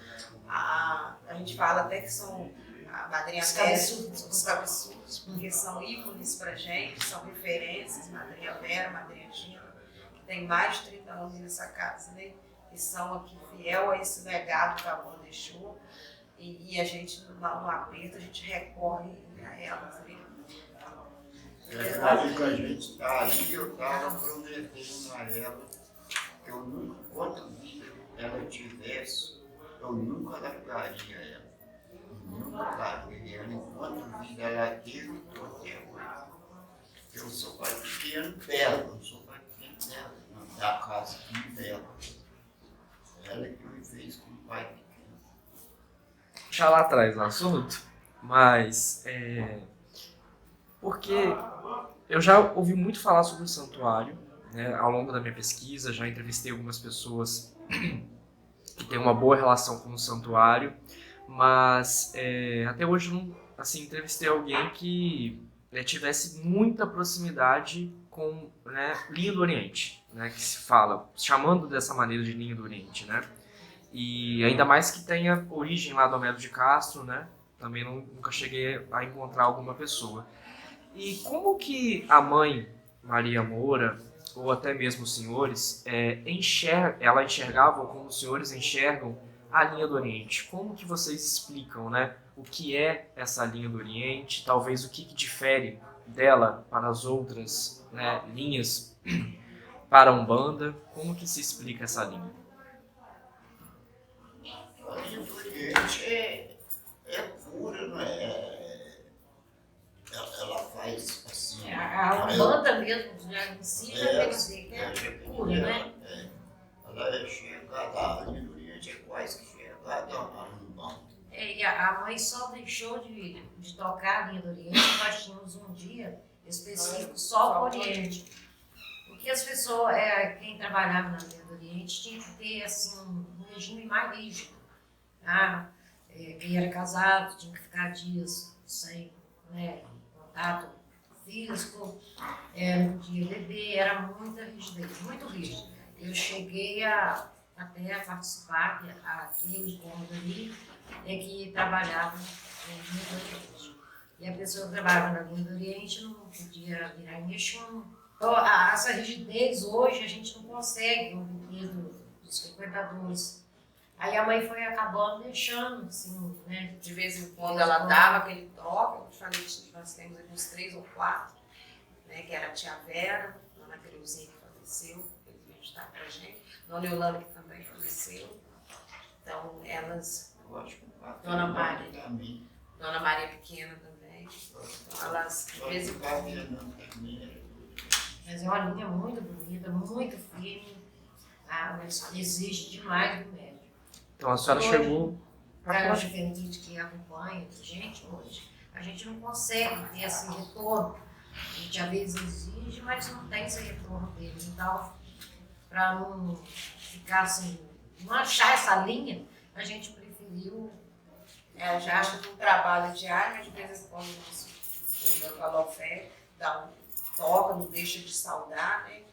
A gente fala até que são a madrinha Os Vera, cabeçudos. os cabeçudos, porque são ícones pra gente, são referências, madrinha Vera, madrinha Gina, que tem mais de 30 anos nessa casa, né? Que são aqui fiel a esse legado que a avó deixou. E a gente, no aperto, a gente recorre a elas, né? Ali que a gente está ali, eu estava prometendo a ela que eu nunca, quanto vida ela tivesse, eu nunca largaria ela. Nunca larguei ela, enquanto vida ela teve, estou até hoje. Eu sou pai pequeno dela, eu sou pai pequeno dela, da casa dela. Ela que me fez com pai pequeno. Deixar lá atrás o assunto, mas porque eu já ouvi muito falar sobre o santuário, né, ao longo da minha pesquisa, já entrevistei algumas pessoas que têm uma boa relação com o santuário, mas até hoje não, assim, entrevistei alguém que tivesse muita proximidade com, né, linha do Oriente, né, que se fala, chamando dessa maneira de linha do Oriente, né? E ainda mais que tenha origem lá do Homero de Castro, né? Também nunca cheguei a encontrar alguma pessoa. E como que a mãe, Maria Moura, ou até mesmo os senhores, ela enxergava como os senhores enxergam a linha do Oriente? Como que vocês explicam, né? O que é essa linha do Oriente? Talvez o que difere dela para as outras, né, linhas para a Umbanda? Como que se explica essa linha? A linha do Oriente é pura, não é? Ela faz assim. A Umbanda mesmo, já em si, já tem que dizer que é pura, né? Ela é chegada, a linha do Oriente é quase que chegada a Umbanda. E a mãe só deixou de tocar a linha do Oriente, nós tínhamos um dia específico só para o Oriente. Porque as pessoas, quem trabalhava na linha do Oriente tinha que ter assim, um regime mais rígido. Tá? Quem era casado tinha que ficar dias sem, né, contato físico, não podia beber, era muita rigidez, muito rígido. Eu cheguei até a participar, aqueles povos ali, que trabalhavam na linha do Oriente. E a pessoa que trabalhava na linha do Oriente não podia virar em Exum. Então, essa rigidez hoje a gente não consegue ouvir dos frequentadores. Aí a mãe foi acabando deixando, assim, né? De vez em quando ela dava aquele toque, eu te falei que nós temos aqui uns 3 ou 4, né? Que era a tia Vera, Dona Creuzinha que faleceu, infelizmente está com a gente, Dona Yolanda que também faleceu. Então elas, Eu acho que Dona Maria também. Dona Maria Pequena também, então elas de vez em quando. Mas é uma linha muito bonita, muito firme, tá? Mas exige demais do médico. Então a senhora Hoje, chegou... para a juventude que acompanha a gente hoje, a gente não consegue ter esse retorno. A gente às vezes exige, mas não tem esse retorno dele. Então, para não ficar assim, não achar essa linha, a gente preferiu. Já acho que um trabalho diário, mas de vez em quando o Dr. Calofé dá toca, não deixa de saudar, né?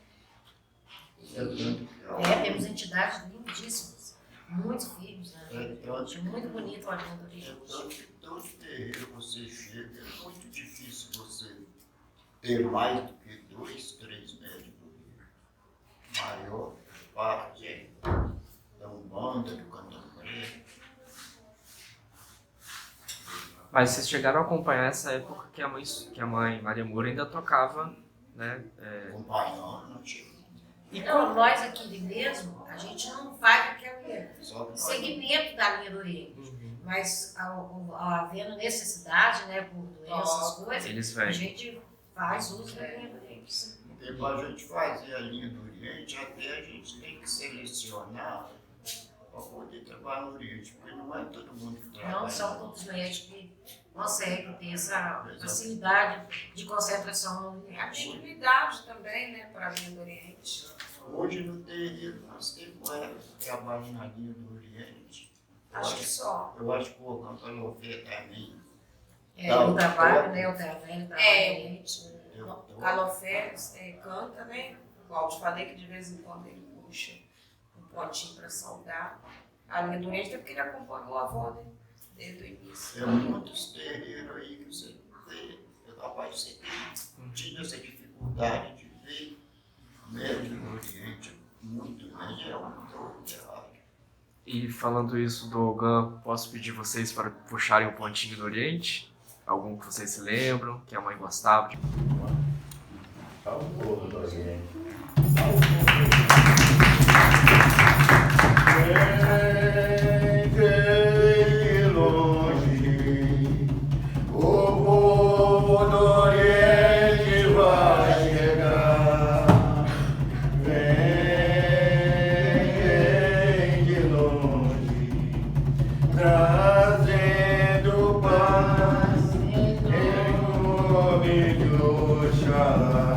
Temos entidades lindíssimas, muito firmes, né? Muito bonito o Ordem do Oriente. Todo terreiro você chega, é muito difícil você ter mais do que 2, 3 metros do rio. Maior parte da Umbanda, do Candomblé. Mas vocês chegaram a acompanhar essa época que a mãe Maria Moura ainda tocava, né? Acompanhando, não tinha. Então, nós aqui mesmo, a gente não faz aquele segmento da linha do Oriente. Uhum. Mas, havendo necessidade, né, por doenças, coisas, Eles a vêm. gente faz uso da linha do Oriente. Porque para a gente fazer a linha do Oriente, até a gente tem que selecionar para poder trabalhar no Oriente, porque não é todo mundo que trabalha. Não são todos os médicos que conseguem ter essa facilidade de concentração no Oriente. Atividade também, né, para a linha do Oriente. Hoje no terreiro nós temos trabalho na linha do Oriente. Acho que só. Eu acho que o Orgão falou que também. O trabalho, né, o trabalho do Oriente. O Calofé canta, né? Igual eu te falei que de vez em quando ele puxa um pontinho para saudar a linha do Oriente, porque ele acompanhou a avó, né? Desde o início. É muitos terreiros aí que você vê, rapaz, você tinha essa dificuldade de ver Médio no Oriente, muito melhor, muito errado. E falando isso do Ogã, posso pedir vocês para puxarem um pontinho do Oriente? Algum que vocês se lembram, que a mãe gostava de... Ao povo do Oriente. Vem de longe, o povo do Oriente vai chegar. Vem de longe, trazendo paz em nome de Oxalá.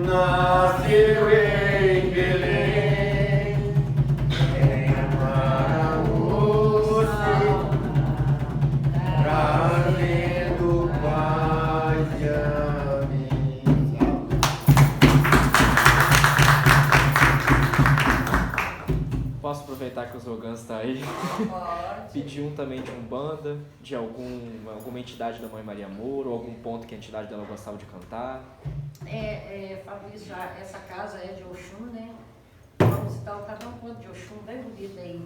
Nasceu em Belém, para você, trazendo paz e amizade. Posso aproveitar que o Zogan está aí? Pedir um também de Umbanda, de alguma entidade da Mãe Maria Moura, ou algum ponto que a entidade dela gostava de cantar. Fabrício, já essa casa é de Oxum, né? Vamos então cada um ponto de Oxum bem bonito aí.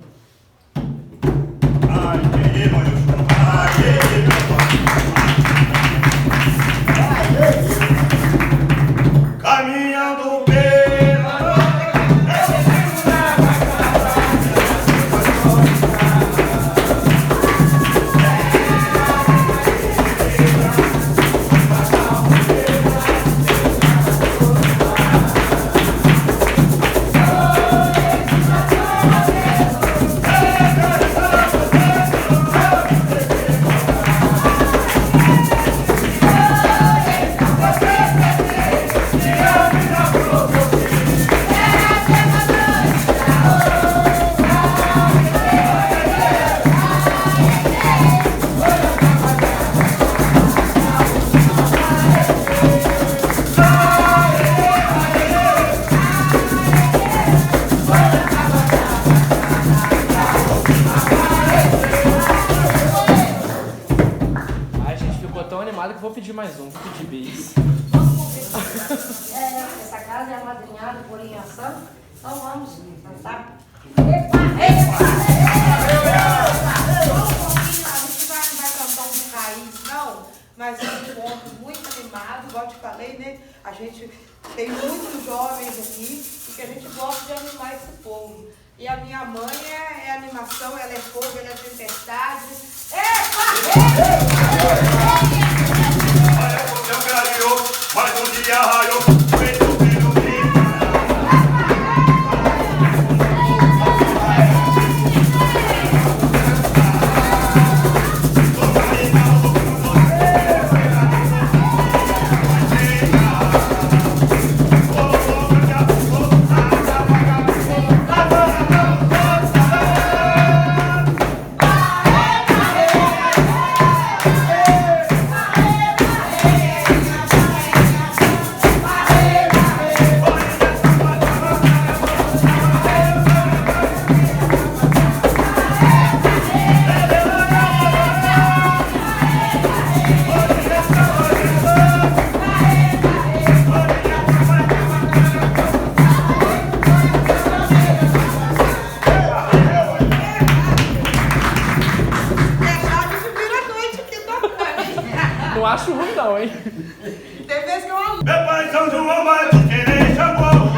Caminhando pela que vou pedir mais um, vou pedir bis. Essa casa é amadrinhada por Inhação, então vamos cantar. Epa! A gente vai cantar um de raiz, não, mas é um ponto muito animado, igual eu te falei, né? A gente tem muitos jovens aqui e que a gente gosta de animar esse povo. E a minha mãe é animação, ela é fogo, ela é tempestade. Mas um dia raiou, feito filho de Vai! Tem vezes que eu aluno. Meu pai São João vai te querer, chamou.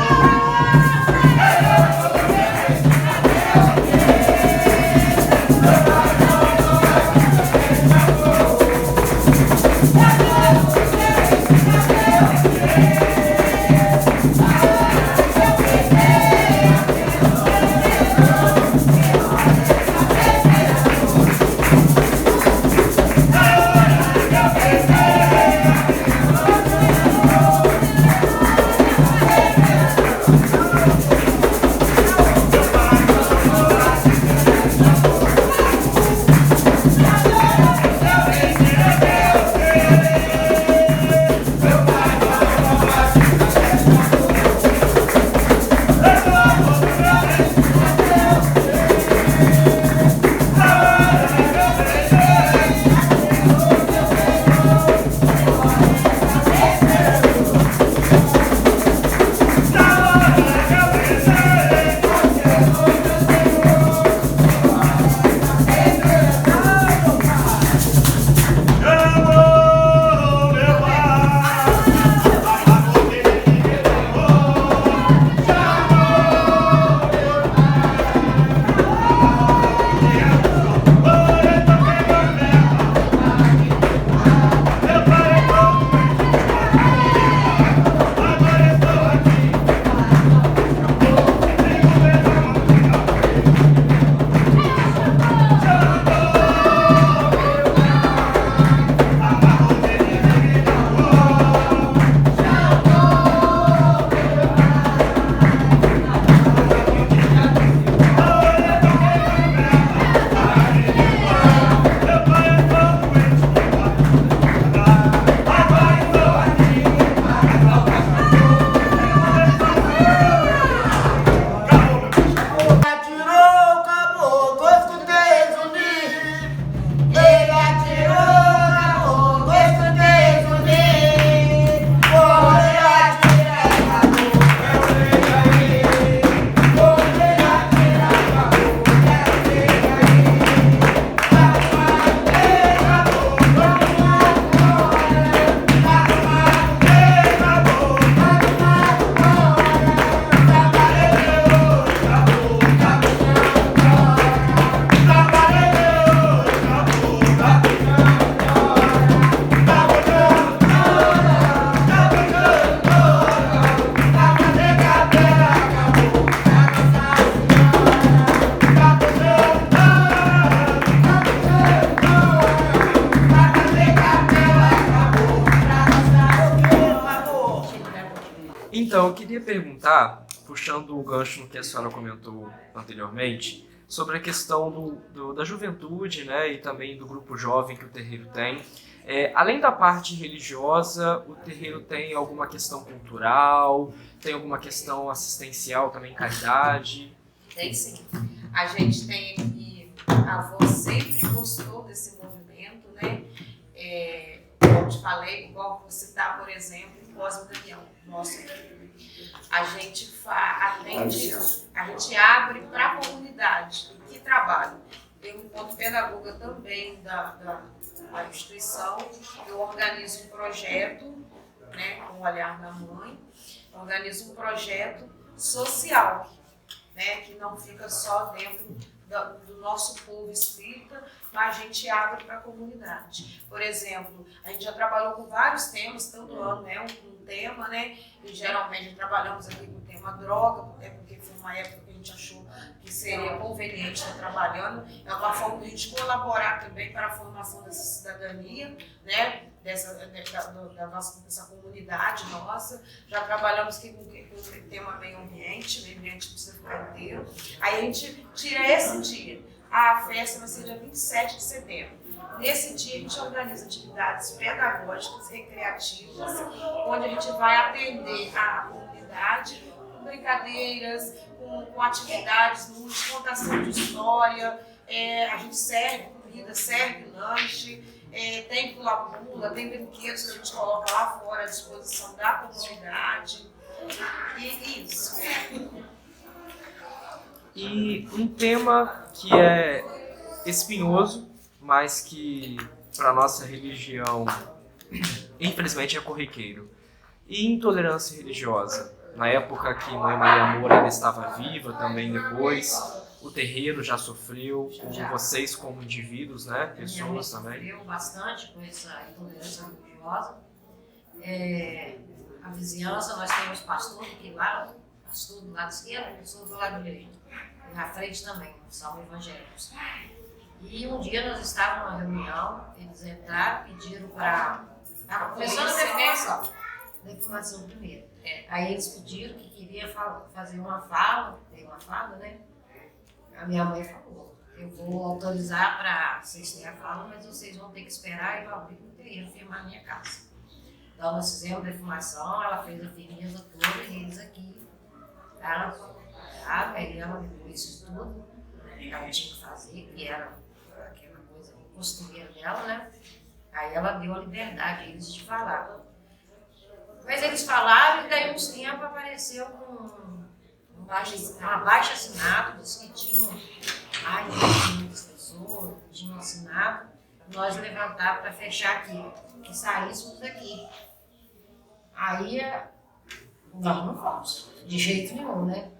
Então, eu queria perguntar, puxando o gancho no que a senhora comentou anteriormente, sobre a questão da juventude, né, e também do grupo jovem que o terreiro tem. Além da parte religiosa, o terreiro tem alguma questão cultural, tem alguma questão assistencial, também caridade? Tem sim. A gente tem aqui, a avó sempre gostou desse movimento, né? Como eu te falei, igual vou citar, por exemplo, em Cosme Damião, nosso aqui. A gente atende, a gente abre para a comunidade que trabalha. Eu, enquanto pedagoga também da instituição, eu organizo um projeto, né, com o Olhar da Mãe, organizo um projeto social, né, que não fica só dentro do nosso povo espírita, mas a gente abre para a comunidade. Por exemplo, a gente já trabalhou com vários temas, todo ano é um tema, né? E geralmente trabalhamos aqui com o tema droga, até porque foi uma época que a gente achou que seria conveniente estar trabalhando. É uma forma de a gente colaborar também para a formação dessa cidadania, né? Dessa comunidade nossa. Já trabalhamos aqui com o tema meio ambiente precisa ficar inteiro. Aí a gente tira esse dia. A festa vai ser dia 27 de setembro. Nesse dia a gente organiza atividades pedagógicas, recreativas, onde a gente vai atender a comunidade com brincadeiras, com atividades lúdicas, contação de história. A gente serve comida, serve lanche. Tem pula-pula, tem brinquedos que a gente coloca lá fora à disposição da comunidade. E isso. E um tema que é espinhoso, mas que para nossa religião infelizmente é corriqueiro. E intolerância religiosa? Na época que Mãe Maria Moura ainda estava viva, também depois, o terreiro já sofreu, como vocês como indivíduos, né? Pessoas também. Sofreu bastante com essa intolerância religiosa. A vizinhança, nós temos pastor aqui lá, pastor do lado esquerdo, pastor do lado direito. E na frente também, são evangélicos. E um dia nós estávamos numa reunião, eles entraram, pediram para... Começando a defumação primeiro. Aí eles pediram que queria fazer uma fala, tem uma fala, né? A minha mãe falou, eu vou autorizar para vocês terem a fala, mas vocês vão ter que esperar e vão abrir o terreiro firmar a minha casa. Então nós fizemos defumação, ela fez a firmeza toda e eles aqui, tá? Aí ela depois isso tudo, que ela tinha que fazer, que era aquela coisa costumeira dela, né? Aí ela deu a liberdade a eles de falar. Mas eles falaram e daí uns tempos apareceu um abaixo assinado dos que tinham mais de 500 pessoas, tinham assinado, nós levantávamos para fechar aqui, que saíssemos daqui. Aí nós não fomos, de jeito nenhum, né?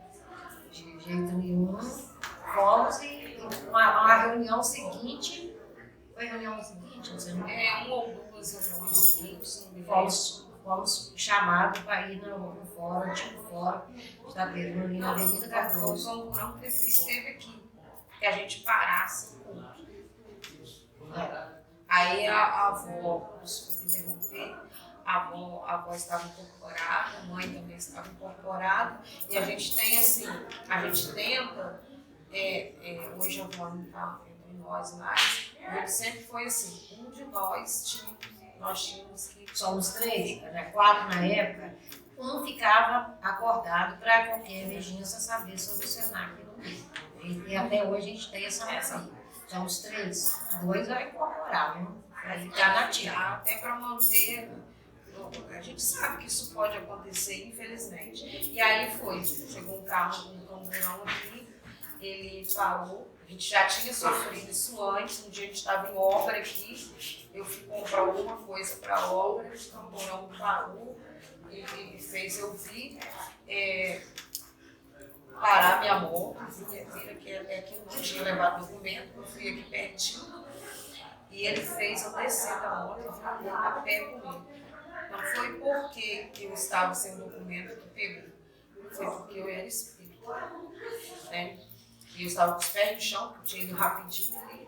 De jeito nenhum, fomos e uma reunião seguinte, foi a reunião seguinte, você não Uma ou duas reuniões seguintes, fomos chamados para ir no fórum, tipo fórum, está tendo ali na Avenida Cardoso. O camburão esteve aqui, que a gente parasse o culto. Aí a avó, desculpa interromper, a avó estava incorporada, a mãe também estava incorporada, e a gente tem assim, a gente tenta, hoje a avó não está entre nós mais, mas sempre foi assim, um de nós nós tínhamos que... Somos 3, né? 4 na época, um ficava acordado para qualquer emergência saber sobre o Senac no meio. E até hoje a gente tem essa missão. Somos 3, 2 vai incorporar, né? Vai ficar na ativa. Até para manter, a gente sabe que isso pode acontecer, infelizmente. E aí chegou um carro com um camburão aqui, ele parou, a gente já tinha sofrido isso antes, um dia a gente estava em obra aqui, eu fui comprar alguma coisa para a obra, o camburão parou e fez eu vir parar minha moto, vir aqui eu não tinha levado documento, eu fui aqui pertinho e ele fez eu descer da moto e vir a pé comigo. Não foi porque eu estava sem documento que pegou, foi porque eu era espírita, né? E eu estava com os pés no chão, porque eu tinha ido rapidinho ali,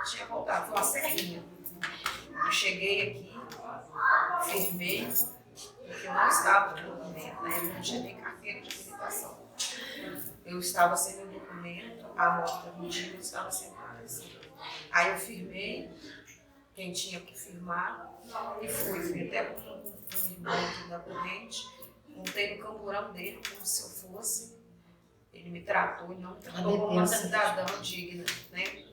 tinha voltado, foi uma serrinha. Eu cheguei aqui, firmei, porque eu não estava com documento, né? Eu não tinha nem carteira de habilitação. Eu estava sem meu documento, a moto permitiu, eu estava sem documento. Aí eu firmei, quem tinha que firmar, e fui até com um irmão aqui da corrente, montei no camburão dele como se eu fosse. Ele me tratou e não me tratou como uma cidadã digna, né?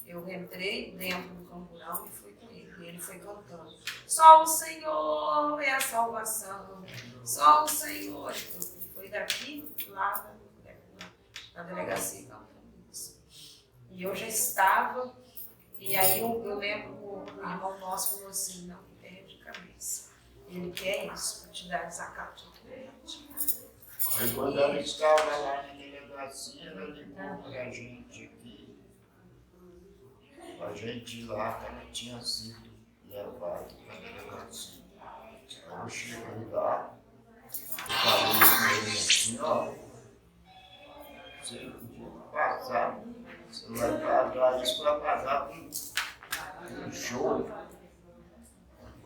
Eu entrei dentro do camburão e fui com ele. E ele foi cantando. Só o Senhor é a salvação. Só o Senhor. Foi daqui, lá na delegacia cantando isso. E eu já estava, e aí eu lembro o irmão nosso falou assim, não perde cabeça. Ele quer isso, para te dar desacato de documento. Aí quando ela estava lá na delegacia, ela ligou para a gente aqui, a gente ir lá, que ela tinha sido levada para a delegacia. Aí eu cheguei lá, falei com ele assim, ó, você podia passar, você vai pagar isso para pagar o show.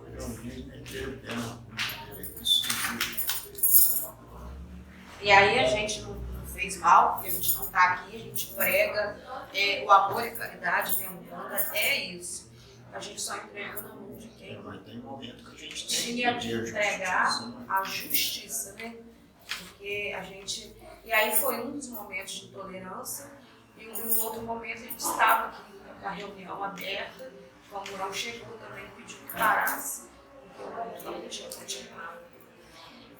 Eu não quis meter o tempo, E aí a gente não fez mal, porque a gente não está aqui, a gente prega o amor e a caridade, né? Umbanda é isso. A gente só entrega na mão de quem mas tem momento que a gente tinha que entregar a justiça, né? Porque a gente... E aí foi um dos momentos de intolerância, e um outro momento a gente estava aqui na reunião aberta, o camburão chegou também, pediu que parasse, porque o culto não podia continuar.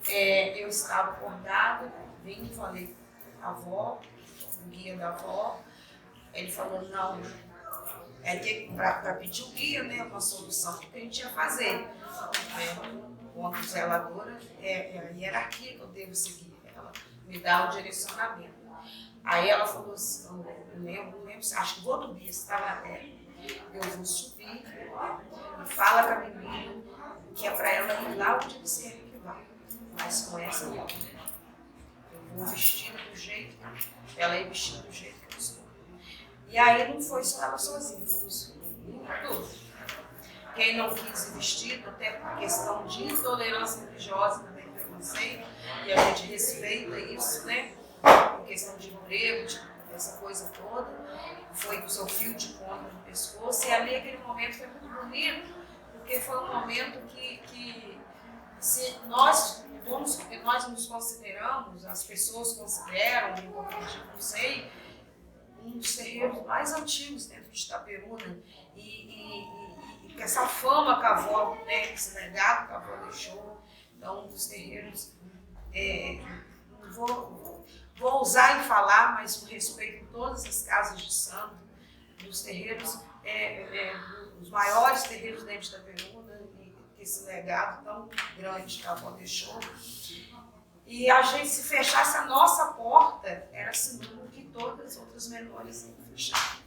Eu estava acordada, vim, falei com a avó, o guia da avó, ele falou, não, para pedir o guia, né, uma solução do que a gente ia fazer. Quanto zeladora, é a hierarquia que eu devo seguir, ela me dá o direcionamento. Aí ela falou assim, eu lembro, acho que vou dormir, estava eu vou subir e fala com a menina que é para ela ir lá onde eles querem que vá, mas com essa não. Eu vou vestida do jeito, ela ia vestida do jeito que eu estou. E aí não foi só ela sozinha, fomos todos. Quem não quis ir vestido, até por questão de intolerância religiosa, também preconceito, e a gente respeita isso, né? Por questão de emprego, essa coisa toda, foi com o seu fio de conta no pescoço, e ali aquele momento foi muito bonito, porque foi um momento que se nós nos consideramos, as pessoas consideram, eu não sei, um dos terreiros mais antigos dentro de Itaperuna, e essa fama que a avó, né, esse legado que a avó deixou, então um dos terreiros, vou ousar em falar, mas com respeito a todas as casas de santo, dos terreiros, os maiores terreiros dentro de Itaperuna, e esse legado tão grande que a avó deixou. E a gente, se fechasse a nossa porta, era seguro que todas as outras menores iam fechar.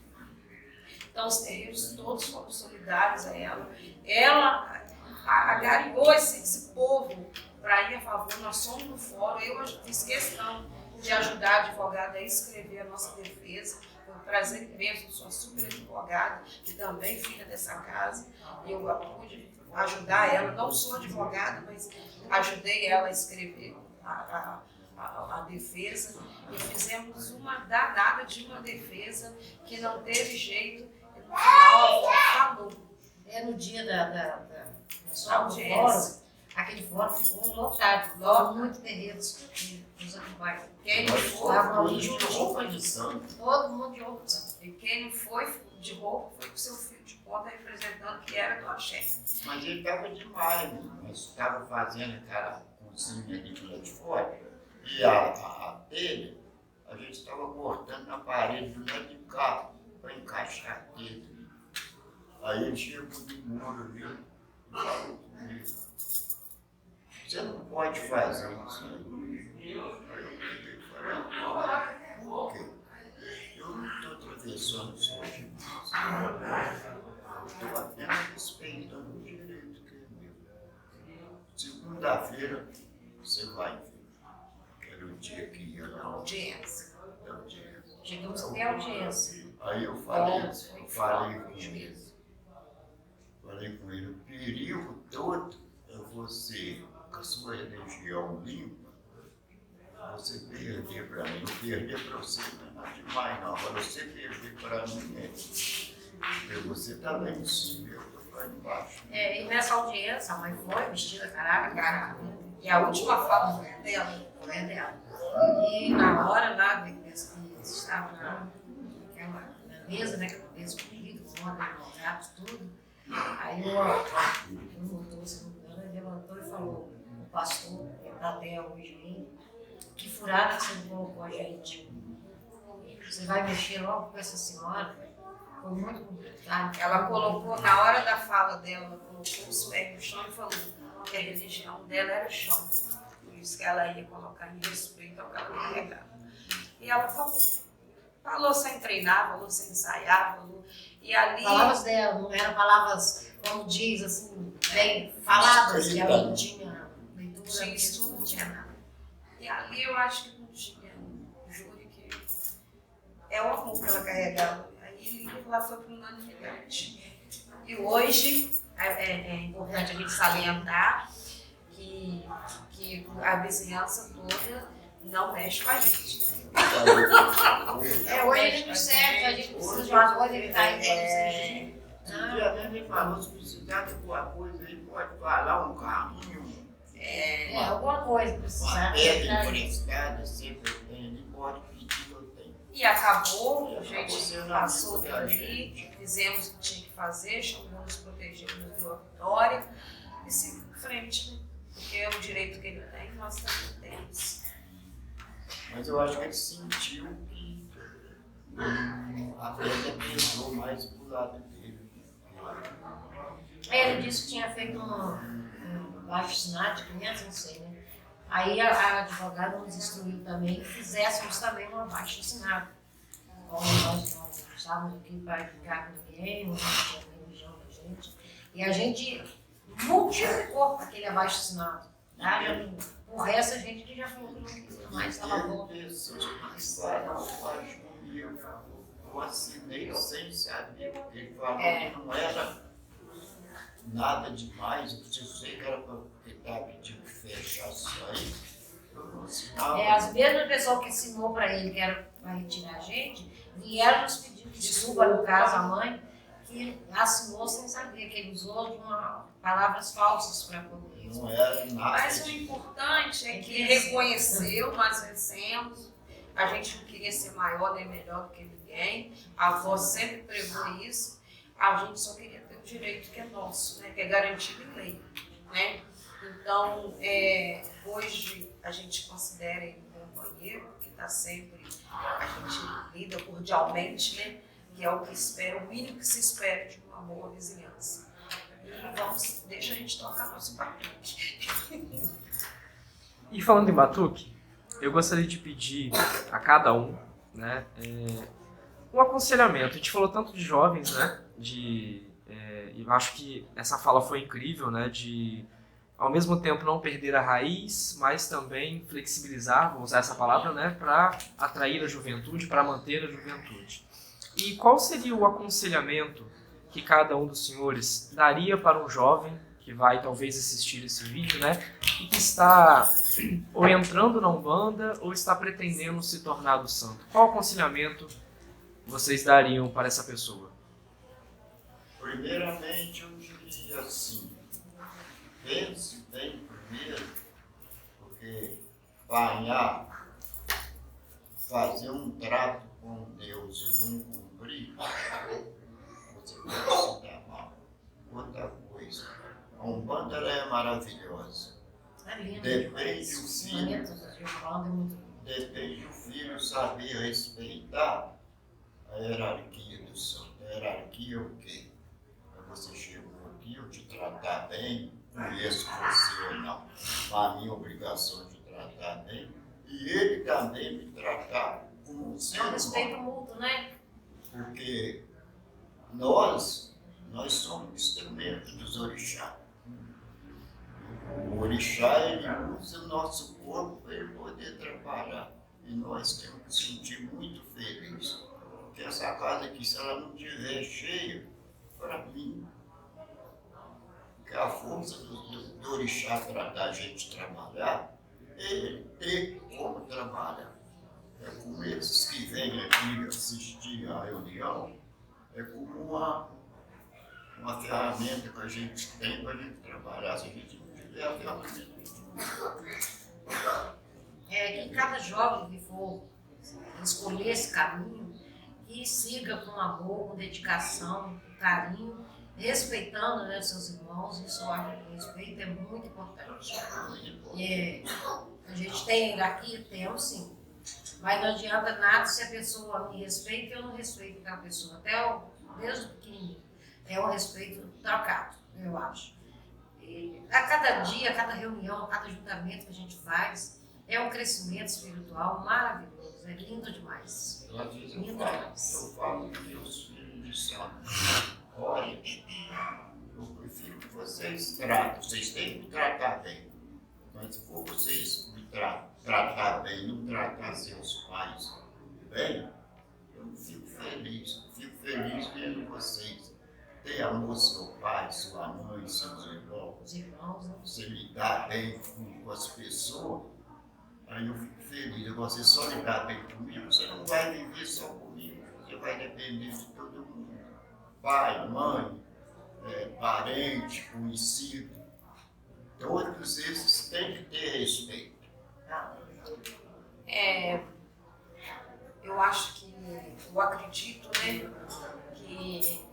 Então, os terreiros todos foram solidários a ela. Ela agariou esse povo para ir a favor. Nós somos no fórum. Eu fiz questão de ajudar a advogada a escrever a nossa defesa. Foi um prazer imenso. Sou super advogada, que também filha dessa casa. E eu pude ajudar ela. Não sou advogada, mas ajudei ela a escrever a defesa. E fizemos uma danada de uma defesa que não teve jeito. No final, falou. No dia da audiência, aquele fórum ficou lotado, muito terreiros que nos acompanham. Quem não foi, todo mundo de roupa de santo. e quem não foi de roupa foi com seu filho de conta representando que era do axé. Mas ele estava demais, né? Nós estava fazendo aquela cozinha ali do lado de fora, e a telha, a gente estava cortando na parede do lado de cá, para encaixar a telha. Aí ele chegou de muro ali e falou comigo: você não pode fazer isso aí. Aí eu peguei e falei: por quê? Eu não estou atravessando só de mim. Eu estou apenas respeitando o direito que é meu. Segunda-feira você vai ver. Era o dia que ia na Audiência. Chegamos até a audiência. Aí eu falei com ele. Falei com ele: o perigo todo é você, com a sua religião limpa, você perder para mim. Perder para você não é demais, não. Agora você perder para mim porque você está lá em cima, eu estou lá embaixo. E nessa audiência, a mãe foi vestida caraca. E a última fala foi dela. Foi a dela. E na hora lá, que estava na mesa, né, com a mesa comida, com ordem, com gatos, tudo. Aí o motor, se não me engano, ele levantou e falou: o pastor, da terra hoje vem, que furada que você colocou a gente. Você vai mexer logo com essa senhora? Foi muito complicado. Ela colocou, na hora da fala dela, ela colocou os pés no chão e falou que a religião dela era chão. Por isso que ela ia colocar em respeito ao que ela carregava. E ela falou sem treinar, falou sem ensaiar, falou. E ali. Palavras dela, não eram palavras, como diz, assim, bem faladas, que ela não tinha leitura, Tinha estudo, não tinha nada. E ali eu acho que não tinha júri, que é o amor que ela carregava. Aí ela foi para unanimidade. E hoje é importante a gente salientar que a vizinhança toda não mexe com a gente. Hoje a gente serve, a gente precisa de uma coisa que está aí. Um dia mesmo ele falou: se precisar de alguma coisa aí, pode falar, um carrinho. Alguma coisa precisar. Uma pedra emprestada, sempre tem, ele pode pedir, eu tenho. E acabou, a gente passou por ali, fizemos o que tinha que fazer, chamamos, protegemos do oratório e seguimos em frente, né? Porque é o direito que ele tem, nós também temos. Mas eu acho que ele sentiu que A pedra pesou mais pro lado dele. Ele disse que tinha feito um baixo-assinado de 500, não sei, né? Aí a advogada nos instruiu também que fizéssemos também um abaixo-assinado. Como nós não estávamos aqui para ficar com ninguém, não tinha religião da gente. E a gente multiplicou aquele abaixo-assinado. Tá? O resto a gente já falou que não queria mais, estava bom. Eu assinei sem saber, porque ele falou que não era nada demais, eu sei que era porque estava pedindo que fechasse isso aí. Eu não assinava. As mesmas pessoas que assinou para ele, que era para retirar a gente, vieram nos pedir desculpa, no caso a mãe, que assinou sem saber, que ele usou palavras falsas para poder. Não era nada. Mas o importante é que reconheceu, nós vencemos. A gente não queria ser maior nem melhor do que ninguém. A avó sempre pregou isso. A gente só queria ter o direito que é nosso, né? Que é garantido em lei. Né? Então, hoje a gente considera ele um companheiro, que está sempre, a gente lida cordialmente, né? Que é o que espera, o mínimo que se espera de uma boa vizinhança. E deixa a gente tocar nosso batuque. E falando em batuque, eu gostaria de pedir a cada um, né, um aconselhamento. A gente falou tanto de jovens, né, e eu acho que essa fala foi incrível, né, de ao mesmo tempo não perder a raiz, mas também flexibilizar, vou usar essa palavra, né, para atrair a juventude, para manter a juventude. E qual seria o aconselhamento que cada um dos senhores daria para um jovem que vai talvez assistir esse vídeo, né, e que está ou entrando na Umbanda ou está pretendendo se tornar do santo? Qual aconselhamento vocês dariam para essa pessoa? Primeiramente, eu diria assim, pense bem primeiro, porque banhar, fazer um trato com Deus e não cumprir, você pode se dar mal. Outra coisa, a Umbanda ela é maravilhosa. Depende o filho saber respeitar a hierarquia do santo. A hierarquia é o quê? Você chegou aqui, eu te tratar bem, conheço você ou não, a minha obrigação de tratar bem, e ele também me tratar como um ser humano. Respeito mútuo, né? Porque nós somos instrumentos dos orixás. O orixá, ele usa o nosso corpo para ele poder trabalhar. E nós temos que se sentir muito felizes. Porque essa casa aqui, se ela não estiver cheia, para mim, que a força do orixá para a gente trabalhar, é ele ter como trabalhar. É como esses que vêm aqui assistir a reunião, é como uma ferramenta que a gente tem para a gente trabalhar. Se a gente não tiver a ferramenta, Que cada jovem que for escolher esse caminho, que siga com amor, com dedicação, com carinho, respeitando, né, seus irmãos. Isso eu acho que o respeito é muito importante. A gente tem aqui, temos sim, mas não adianta nada se a pessoa me respeita e eu não respeito aquela pessoa, até desde o pequenininho. É um respeito trocado, eu acho. E a cada dia, a cada reunião, a cada juntamento que a gente faz, é um crescimento espiritual maravilhoso, é lindo demais. Lindo demais. Eu falo que meus filhos de santo, olha, eu prefiro que vocês tratem, vocês têm que me tratar bem, mas se for vocês me tratar bem, não tratar seus pais bem, eu não fico feliz. Fico feliz vendo vocês ter amor seu pai, sua mãe, seus irmãos. Os irmãos, né? Você lidar bem com as pessoas, aí eu fico feliz. Agora, você só lidar bem comigo, você não vai viver só comigo, você vai depender de todo mundo. Pai, mãe, parente, conhecido, todos esses têm que ter respeito. Eu acho que, eu acredito, né, que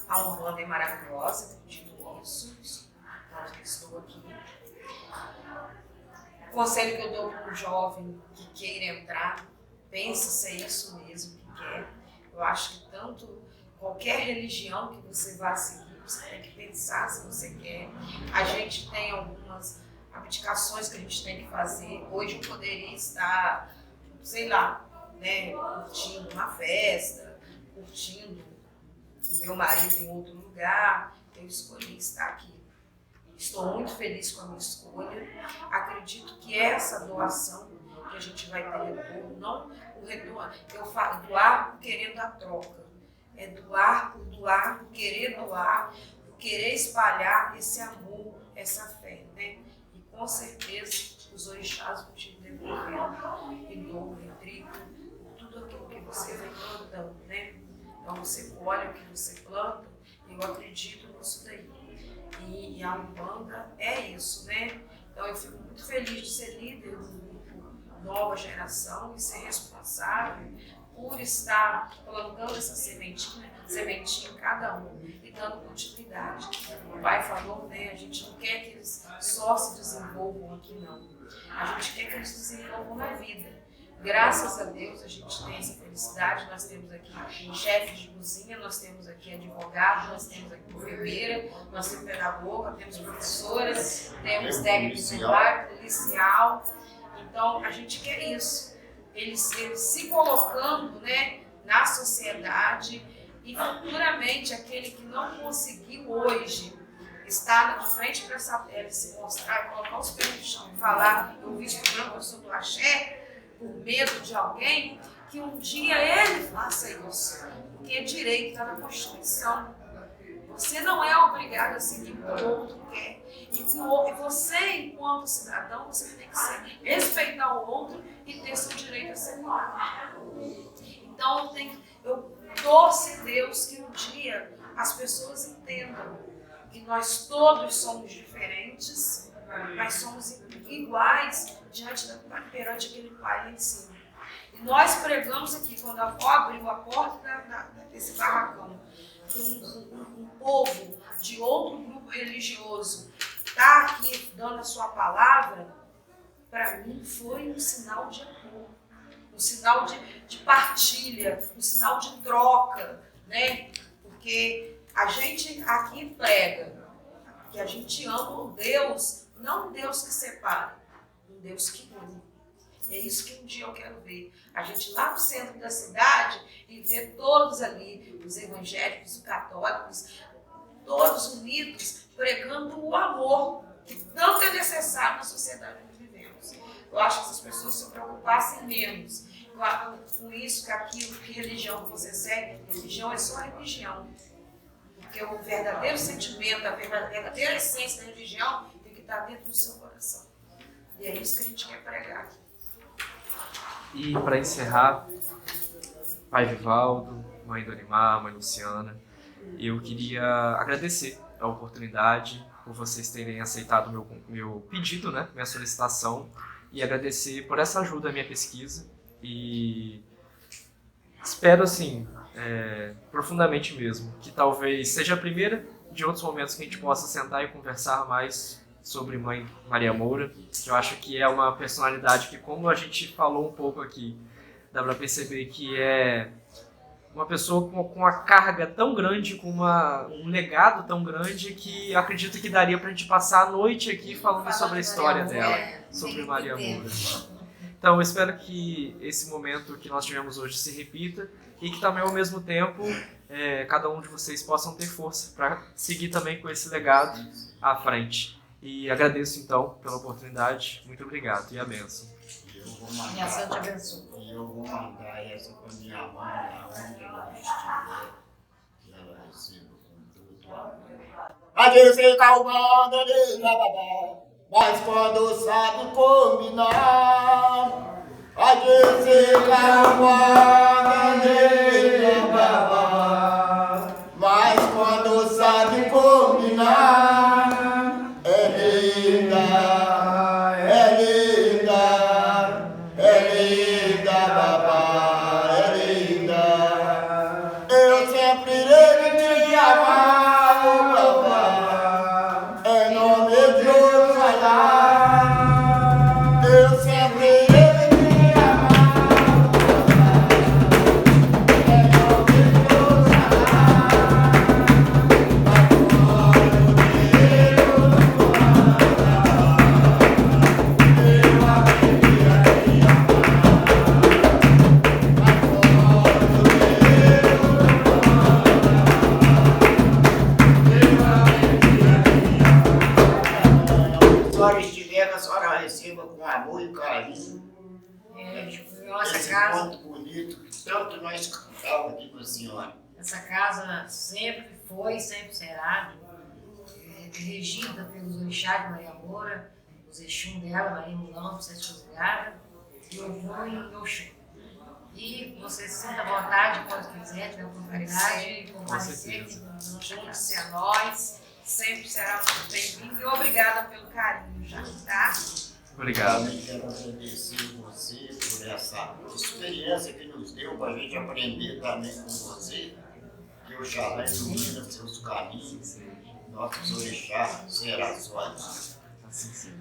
a Umbanda é maravilhosa, acredito nisso, tanto que estou aqui. O conselho que eu dou para um jovem que queira entrar, pensa se é isso mesmo que quer. Eu acho que tanto qualquer religião que você vá seguir, você tem que pensar se você quer. A gente tem algumas abdicações que a gente tem que fazer. Hoje eu poderia estar, sei lá, né, curtindo uma festa, curtindo o meu marido em outro lugar. Eu escolhi estar aqui. Estou muito feliz com a minha escolha. Acredito que essa doação que a gente vai ter retorno, não o retorno, eu falo doar querendo a troca. É doar, por querer doar, por querer espalhar esse amor, essa fé, né? E com certeza os orixás vão te devolvendo em dobro, em triplo, tudo aquilo que você vem plantando, né? Então você colhe o que você planta, e eu acredito nisso daí. E a Umbanda é isso, né? Então eu fico muito feliz de ser líder do grupo Nova Geração e ser responsável por estar plantando essa sementinha em cada um e dando continuidade. O pai falou, né? A gente não quer que eles só se desenvolvam aqui, não. A gente quer que eles se desenvolvam na vida. Graças a Deus a gente tem essa felicidade. Nós temos aqui chefes de cozinha, nós temos aqui advogado, nós temos aqui enfermeira, nós temos pedagoga, temos professoras, temos técnico escolar, policial. Então a gente quer isso. Eles se colocando, né, na sociedade, e futuramente aquele que não conseguiu hoje estar de frente para essa tela, se mostrar, colocar os pés no chão e falar, eu visto branco, eu sou do axé, por medo de alguém, que um dia ele faça isso, porque é direito, está na Constituição. Você não é obrigado a seguir o que o outro quer. E você, enquanto cidadão, você tem que respeitar o outro e ter seu direito a ser humano. Então eu torço em Deus que um dia as pessoas entendam que nós todos somos diferentes, mas somos iguais perante aquele Pai lá em cima. E nós pregamos aqui, quando a avó abriu a porta desse barracão, um povo de outro grupo religioso está aqui dando a sua palavra, para mim foi um sinal de amor, um sinal de partilha, um sinal de troca, né? Porque a gente aqui prega que a gente ama um Deus, não um Deus que separa, um Deus que une. É isso que um dia eu quero ver. A gente lá no centro da cidade e ver todos ali, os evangélicos, os católicos, todos unidos, pregando o amor que tanto é necessário na sociedade que vivemos. Eu acho que se as pessoas se preocupassem menos com isso, com aquilo, que religião você segue, religião é só religião. Porque o verdadeiro sentimento, a verdadeira essência da religião tem que estar dentro do seu coração. E é isso que a gente quer pregar aqui. E para encerrar, pai Vivaldo, mãe Dorimar, mãe Luciana, eu queria agradecer a oportunidade por vocês terem aceitado meu pedido, né, minha solicitação, e agradecer por essa ajuda à minha pesquisa. E espero, assim, profundamente mesmo, que talvez seja a primeira de outros momentos que a gente possa sentar e conversar mais sobre Mãe Maria Moura, que eu acho que é uma personalidade que, como a gente falou um pouco aqui, dá para perceber que é uma pessoa com uma carga tão grande, com um legado tão grande, que acredito que daria para a gente passar a noite aqui falando sobre a história dela, sobre Maria Moura. Então, eu espero que esse momento que nós tivemos hoje se repita e que também, ao mesmo tempo, cada um de vocês possam ter força para seguir também com esse legado à frente. E agradeço, então, pela oportunidade. Muito obrigado e a bênção. Minha Santa abençoe. E eu vou mandar essa para minha mãe, lá onde ela estiver, que ela receba com todo amor. A gente fica o bando de bababá, mas quando sabe combinar, a gente fica o bando de bababá, mas quando sabe combinar, senhora estiver, que a senhora receba com amor e carinho. Nossa Esse casa, ponto bonito que tanto nós cantávamos aqui com a senhora. essa casa sempre foi e sempre será regida pelos orixás de Maria Moura, os Exum dela, Maria Mulão, Sete Cruzilhada, e Ogum e Oxum. E você se sinta à vontade quando quiser, tiver oportunidade de comparecer aqui na nossa Junte-se casa. a nós, sempre será muito bem-vindo e obrigada pelo carinho já, tá? Obrigado. Também quero agradecer você por essa experiência que nos deu para a gente aprender também com você. Que Oxalá ilumina seus caminhos, nossos orixás, será só isso.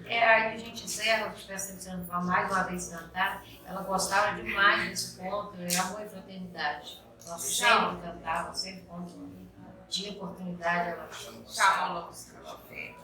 Aí a gente encerra, o Festa de Santo mais uma vez cantar. Ela gostava demais desse ponto, amor e fraternidade. Ela sempre cantava, sempre quando tinha oportunidade, ela Chamou logo o café.